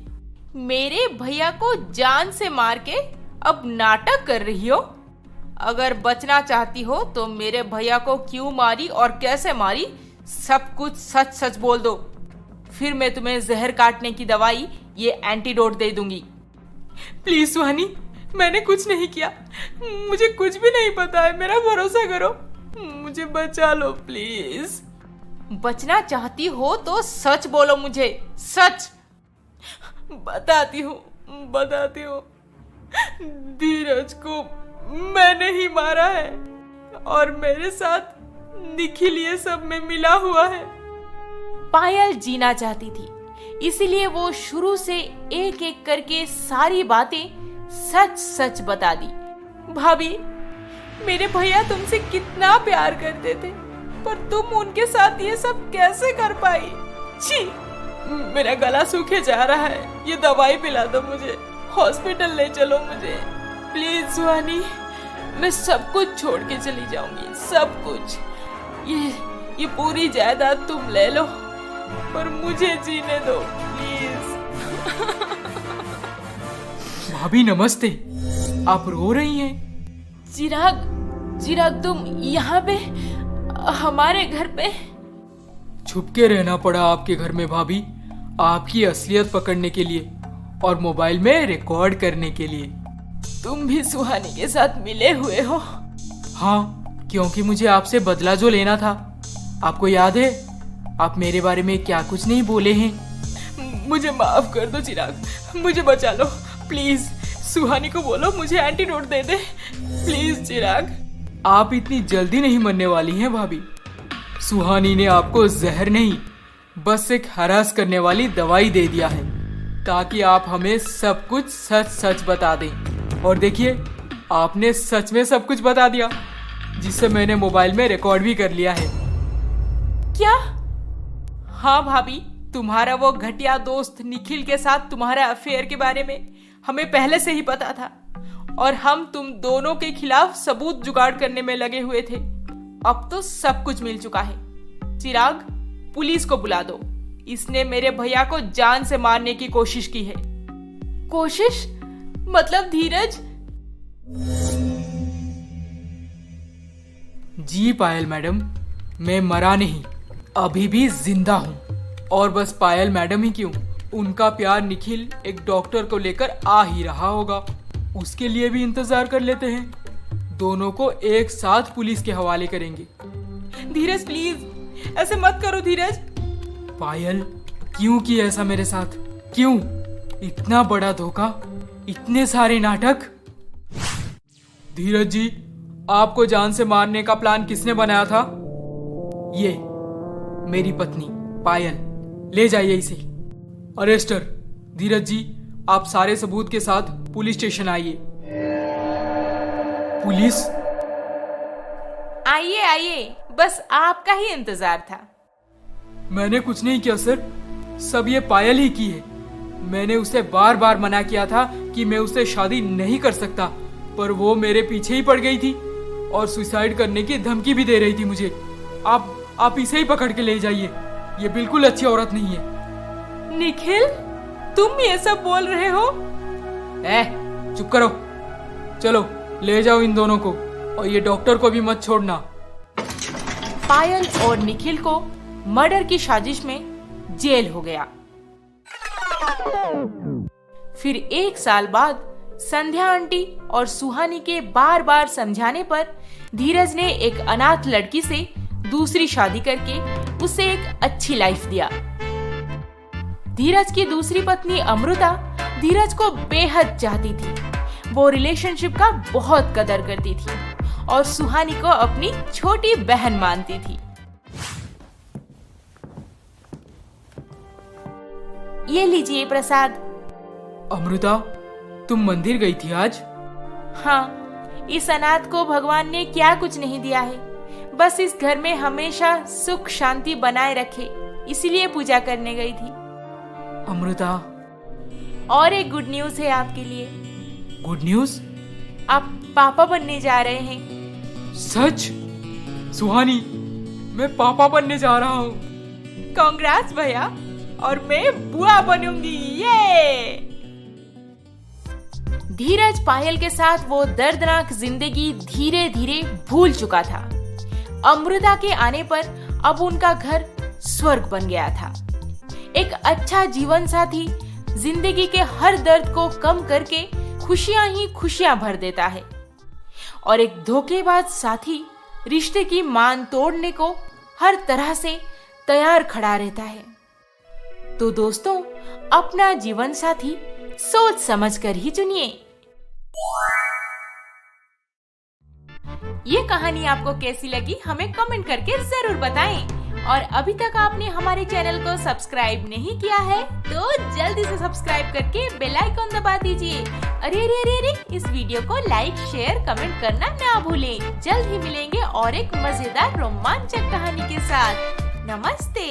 मेरे भैया को जान से मार के अब नाटक कर रही हो? अगर बचना चाहती हो तो मेरे भैया को क्यों मारी और कैसे मारी, सब कुछ सच सच बोल दो। फिर मैं तुम्हें जहर काटने की दवाई, ये एंटीडोट दे दूंगी। प्लीज सुहानी, मैंने कुछ नहीं किया। मुझे कुछ भी नहीं पता है। मेरा भरोसा करो। मुझे बचा लो प्लीज। बचना चाहती हो तो सच बोलो मुझे। सच। बताती हूँ। धीरज को मैंने ही मारा है और मेरे साथ निखिल ये सब में मिला हुआ है। पायल जीना चाहती थी, इसीलिए वो शुरू से एक एक करके सारी बातें सच सच बता दी। भाभी, मेरे भैया तुमसे कितना प्यार करते थे, पर तुम उनके साथ ये सब कैसे कर पाई? छी, मेरा गला सूखे जा रहा है। ये दवाई पिला दो मुझे। हॉस्पिटल ले चलो मुझे प्लीज सुहानी। मैं सब कुछ छोड़ के चली जाऊंगी, सब कुछ। ये पूरी जायदाद तुम ले लो, पर मुझे जीने दो प्लीज। भाभी नमस्ते, आप रो रही हैं? चिराग, तुम यहाँ पे? हमारे घर पे? छुप के रहना पड़ा आपके घर में भाभी, आपकी असलियत पकड़ने के लिए और मोबाइल में रिकॉर्ड करने के लिए। तुम भी सुहानी के साथ मिले हुए हो? हाँ, क्योंकि मुझे आपसे बदला जो लेना था। आपको याद है, आप मेरे बारे में क्या कुछ नहीं बोले हैं। मुझे माफ कर दो चिराग, मुझे बचा लो प्लीज। सुहानी को बोलो मुझे एंटीडोट दे दे प्लीज चिराग। आप इतनी जल्दी नहीं मरने वाली हैं भाभी। सुहानी ने आपको जहर नहीं, बस एक हरास करने वाली दवाई दे दिया है, ताकि आप हमें सब कुछ सच सच बता दें। और देखिए, आपने सच में सब कुछ बता दिया, जिसे मैंने मोबाइल में रिकॉर्ड भी कर लिया है। क्या? हाँ भाभी, तुम्हारा वो घटिया दोस्त निखिल के साथ तुम्हारा अफेयर के बारे में हमें पहले से ही पता था और हम तुम दोनों के खिलाफ सबूत जुगाड़ करने में लगे हुए थे। अब तो सब कुछ मिल चुका है। चिराग, पुलिस को बुला दो। इसने मेरे भैया को जान से मारने की कोशिश की है। कोशिश? मतलब धीरज? जी पायल मैडम, मैं मरा नहीं, अभी भी जिंदा हूँ। और बस पायल मैडम ही क्यों, उनका प्यार निखिल एक डॉक्टर को लेकर आ ही रहा होगा, उसके लिए भी इंतजार कर लेते हैं। दोनों को एक साथ पुलिस के हवाले करेंगे। धीरज प्लीज, ऐसे मत करो धीरज। पायल, क्यों किया ऐसा मेरे साथ? क्यों? इतना बड़ा धोखा, इतने सारे नाटक। धीरज जी, आपको जान से मारने का प्लान किसने बनाया था? ये मेरी पत्नी पायल। ले जाइए इसे। अरेस्टर, धीरज जी, आप सारे सबूत के साथ पुलिस स्टेशन आइए। पुलिस? आइए आइए, बस आपका ही इंतजार था। मैंने कुछ नहीं किया सर, सब ये पायल ही की है। मैंने उसे बार बार मना किया था कि मैं उससे शादी नहीं कर सकता, पर वो मेरे पीछे ही पड़ गई थी और सुसाइड करने की धमकी भी दे रही थी मुझे। आप इसे ही पकड़ के ले जाइए, ये बिल्कुल अच्छी औरत नहीं है। निखिल, तुम ये सब बोल रहे हो? चुप करो, चलो ले जाओ इन दोनों को, और ये डॉक्टर को भी मत छोड़ना। पायल और निखिल को मर्डर की साजिश में जेल हो गया। फिर 1 साल बाद संध्या आंटी और सुहानी के बार बार समझाने पर धीरज ने एक अनाथ लड़की से दूसरी शादी करके उसे एक अच्छी लाइफ दिया। धीरज की दूसरी पत्नी अमृता धीरज को बेहद चाहती थी। वो रिलेशनशिप का बहुत कदर करती थी और सुहानी को अपनी छोटी बहन मानती थी। ये लीजिए प्रसाद। अमृता, तुम मंदिर गई थी आज? हाँ, इस अनाथ को भगवान ने क्या कुछ नहीं दिया है, बस इस घर में हमेशा सुख शांति बनाए रखे, इसलिए पूजा करने गई थी। अमृता, और एक गुड न्यूज है आपके लिए। Good news? आप पापा बनने जा रहे हैं। सच? सुहानी, मैं पापा बनने जा रहा हूँ। कांग्रेस भैया, और मैं बुआ बनूंगी। ये धीरज पायल के साथ वो दर्दनाक जिंदगी धीरे धीरे भूल चुका था। अमृता के आने पर अब उनका घर स्वर्ग बन गया था। एक अच्छा जीवन साथी जिंदगी के हर दर्द को कम करके खुशियां ही खुशियां भर देता है, और एक धोखेबाज साथी रिश्ते की मान तोड़ने को हर तरह से तैयार खड़ा रहता है। तो दोस्तों, अपना जीवन साथी सोच समझकर ही चुनिए। ये कहानी आपको कैसी लगी हमें कमेंट करके जरूर बताएं। और अभी तक आपने हमारे चैनल को सब्सक्राइब नहीं किया है तो जल्दी से सब्सक्राइब करके बेल आइकन दबा दीजिए। अरे अरे अरे अरे, इस वीडियो को लाइक शेयर कमेंट करना ना भूलें। जल्द ही मिलेंगे और एक मजेदार रोमांचक कहानी के साथ। नमस्ते।